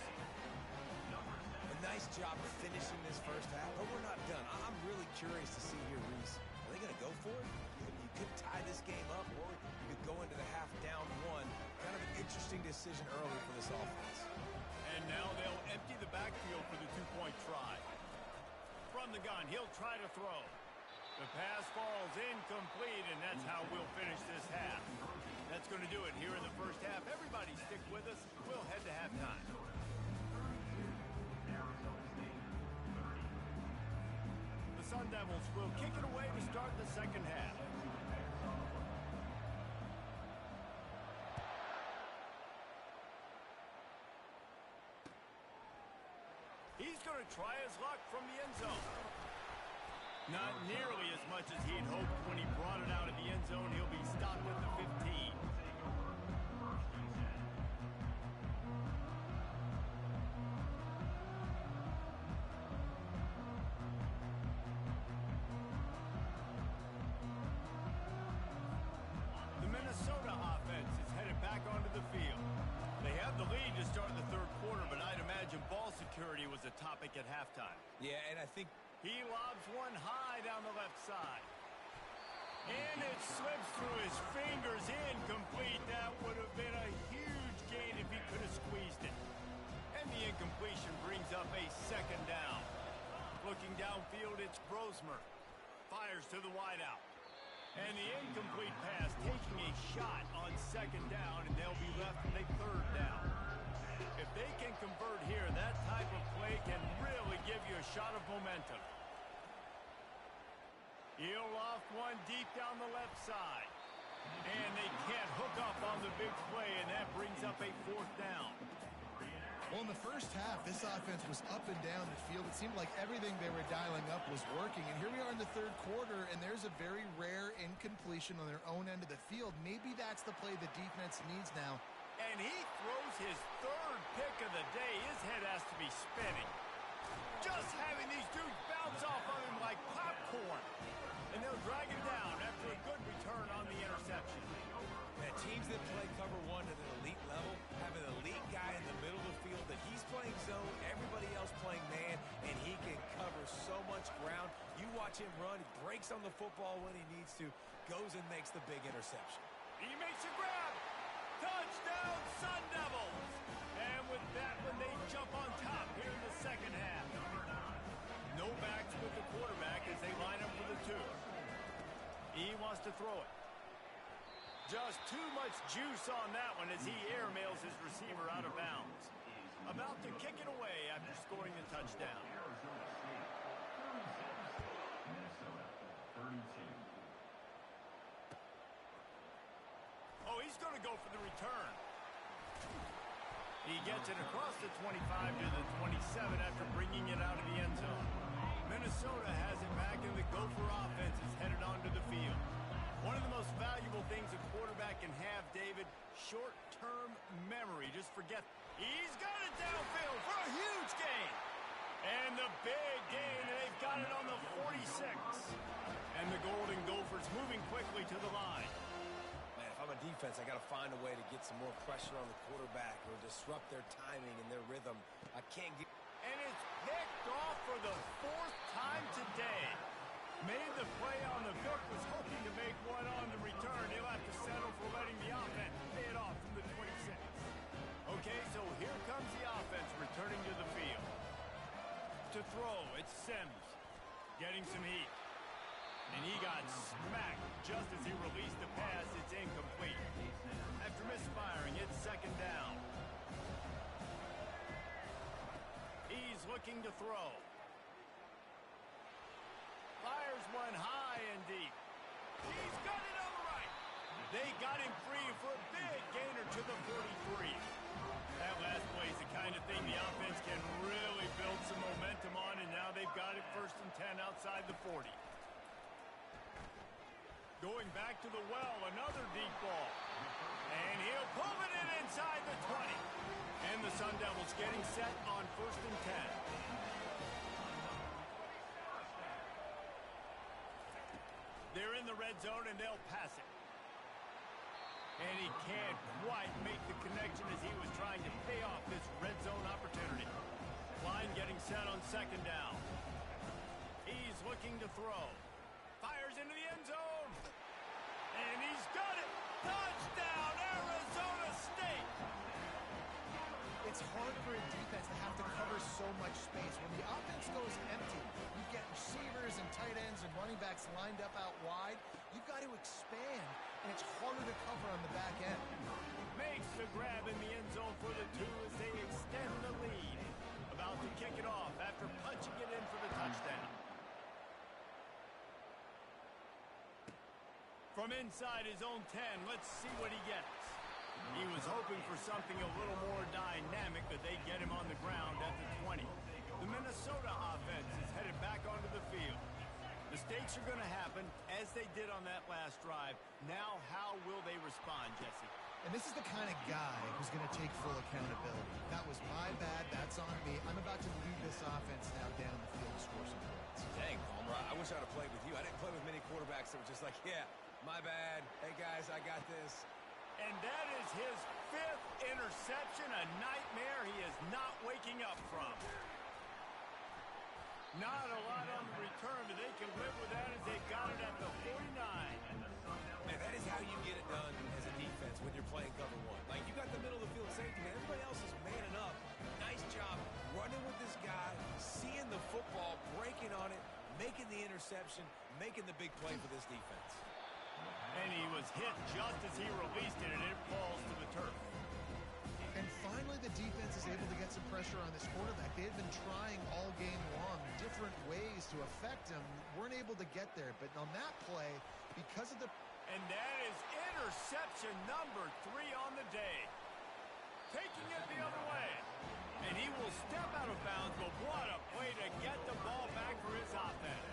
Speaker 6: A nice job of finishing this 1st half, but we're not done. I'm really curious to see here, Reese. Are they going to go for it? You could tie this game up, or you could go into the half down 1. Kind of an interesting decision early for this offense.
Speaker 4: And now they'll empty the backfield for the 2-point from the gun. He'll try to throw. The pass falls incomplete, and that's how we'll finish this half. That's going to do it here in the first half. Everybody stick with us. We'll head to halftime. The Sun Devils will kick it away to start the second half. He's going to try his luck from the end zone. Not nearly as much as he'd hoped when he brought it out of the end zone. He'll be stopped at the 15. The Minnesota offense is headed back onto the field. They have the lead to start the third quarter, but I'd imagine ball security was a topic at halftime.
Speaker 6: Yeah, and I think
Speaker 4: he lobs one high down the left side. And it slips through his fingers, incomplete. That would have been a huge gain if he could have squeezed it. And the incompletion brings up a second down. Looking downfield, it's Brosmer. Fires to the wideout. And the incomplete pass taking a shot on second down, and they'll be left with a third down. If they can convert here, that type of play can really give you a shot of momentum. He'll loft one deep down the left side. And they can't hook up on the big play, and that brings up a fourth down.
Speaker 5: Well, in the first half, this offense was up and down the field. It seemed like everything they were dialing up was working. And here we are in the third quarter, and there's a very rare incompletion on their own end of the field. Maybe that's the play the defense needs now.
Speaker 4: And he throws his third pick of the day. His head has to be spinning. Just having these dudes bounce off of him like popcorn. And they'll drag him down after a good return on the interception.
Speaker 6: Man, teams that play cover one at an elite level have an elite guy in the middle of the field that he's playing zone, everybody else playing man, and he can cover so much ground. You watch him run, he breaks on the football when he needs to, goes and makes the big interception.
Speaker 4: He makes a grab. Touchdown, Sun Devils! And with that one, they jump on top here in the second half. No backs with the quarterback as they line up for the two. He wants to throw it. Just too much juice on that one as he airmails his receiver out of bounds. About to kick it away after scoring the touchdown. Oh, he's going to go for the return. He gets it across the 25 to the 27 after bringing it out of the end zone. Minnesota has it back, and the Gopher offense is headed onto the field. One of the most valuable things a quarterback can have, David, short-term memory. Just forget. He's got it downfield for a huge gain. And the big gain, they've got it on the 46. And the Golden Gophers moving quickly to the line.
Speaker 6: Man, if I'm a defense, I got to find a way to get some more pressure on the quarterback or disrupt their timing and their rhythm. I can't get...
Speaker 4: And it's picked off for the fourth time today. Made the play on the pick, was hoping to make one on the return. He'll have to settle for letting the offense pay it off from the 26. Okay, so here comes the offense returning to the field. To throw, it's Sims. Getting some heat. And he got smacked just as he released the pass. It's incomplete. After misfiring, it's second down. He's looking to throw. Fires one high and deep. He's got it on the right. They got him free for a big gainer to the 43. That last play is the kind of thing the offense can really build some momentum on, and now they've got it first and 10 outside the 40. Going back to the well, another deep ball. And he'll pull it in inside the 20. And the Sun Devils getting set on first and 10. They're in the red zone, and they'll pass it. And he can't quite make the connection as he was trying to pay off this red zone opportunity. Line getting set on second down. He's looking to throw. Fires into the end zone. And he's got it. Touchdown, Arizona State.
Speaker 5: It's hard for a defense to have to cover so much space. When the offense goes empty, you get lined up out wide, you've got to expand, and it's harder to cover on the back end.
Speaker 4: Makes the grab in the end zone for the 2 as they extend the lead. About to kick it off after punching it in for the touchdown. From inside his own 10, let's see what he gets. He was hoping for something a little more dynamic, but they get him on the ground at the 20. The Minnesota offense is headed back onto the field. Mistakes are going to happen, as they did on that last drive. Now, how will they respond, Jesse?
Speaker 5: And this is the kind of guy who's going to take full accountability. That was my bad. That's on me. I'm about to lead this offense now down the field to score some points.
Speaker 6: Dang, Palmer, I wish I'd have played with you. I didn't play with many quarterbacks that were just like, yeah, my bad. Hey, guys, I got this.
Speaker 4: And that is his 5th interception, a nightmare he is not waking up from. Not a lot on the return, but they can live with that as they got it at the 49.
Speaker 6: Man, that is how you get it done as a defense when you're playing cover 1. Like, you got the middle of the field safety, man. Everybody else is manning up. Nice job running with this guy, seeing the football, breaking on it, making the interception, making the big play for this defense.
Speaker 4: And he was hit just as he released it, and it falls to the turf.
Speaker 5: And finally, the defense is able to get some pressure on this quarterback. They had been trying all game long different ways to affect him. Weren't able to get there. But on that play, because of the...
Speaker 4: And that is interception number 3 on the day. Taking it the other way. And he will step out of bounds, but what a play to get the ball back for his offense.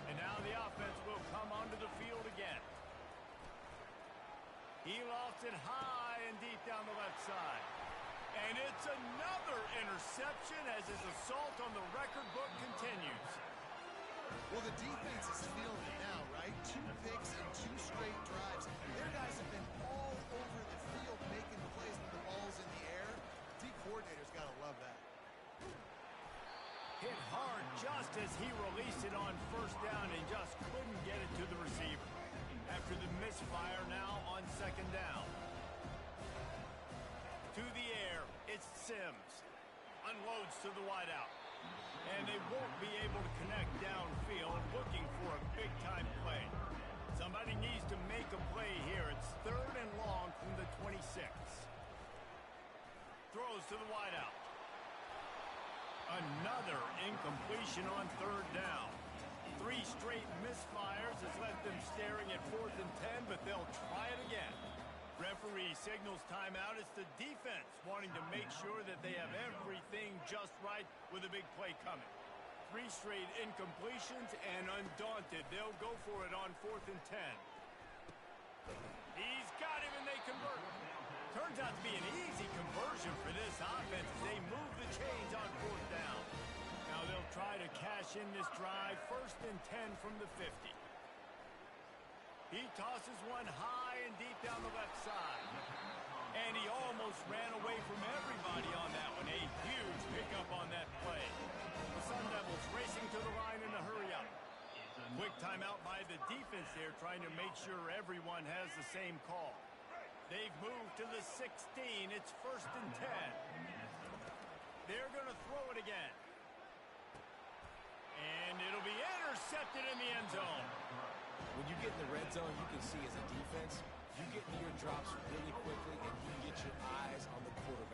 Speaker 4: And now the offense will come onto the field again. He lofts it high and deep down the left side. And it's another interception as his assault on the record book continues.
Speaker 5: Well, the defense is feeling it now, right? 2 picks and 2 straight drives. Their guys have been all over the field making plays when the ball's in the air. D coordinator's got to love that.
Speaker 4: Hit hard just as he released it on first down and just couldn't get it to the receiver. After the misfire now on second down. To the air, it's Sims. Unloads to the wideout. And they won't be able to connect downfield, looking for a big-time play. Somebody needs to make a play here. It's 3rd and long from the 26. Throws to the wideout. Another incompletion on 3rd down. 3 straight misfires has left them staring at 4th and 10, but they'll try it again. Referee signals timeout. It's the defense wanting to make sure that they have everything just right with a big play coming. 3 straight incompletions, and undaunted, they'll go for it on 4th and 10. He's got him, and they convert. Turns out to be an easy conversion for this offense as they move the chains on 4th down. Now they'll try to cash in this drive. 1st and 10 from the 50. He tosses one high and deep down the left side. And he almost ran away from everybody on that one. A huge pickup on that play. The Sun Devils racing to the line in a hurry-up. Quick timeout by the defense there, trying to make sure everyone has the same call. They've moved to the 16. It's 1st and 10. They're going to throw it again. And it'll be intercepted in the end zone.
Speaker 6: When you get in the red zone, you can see as a defense, you get into your drops really quickly, and you get your eyes on the quarterback.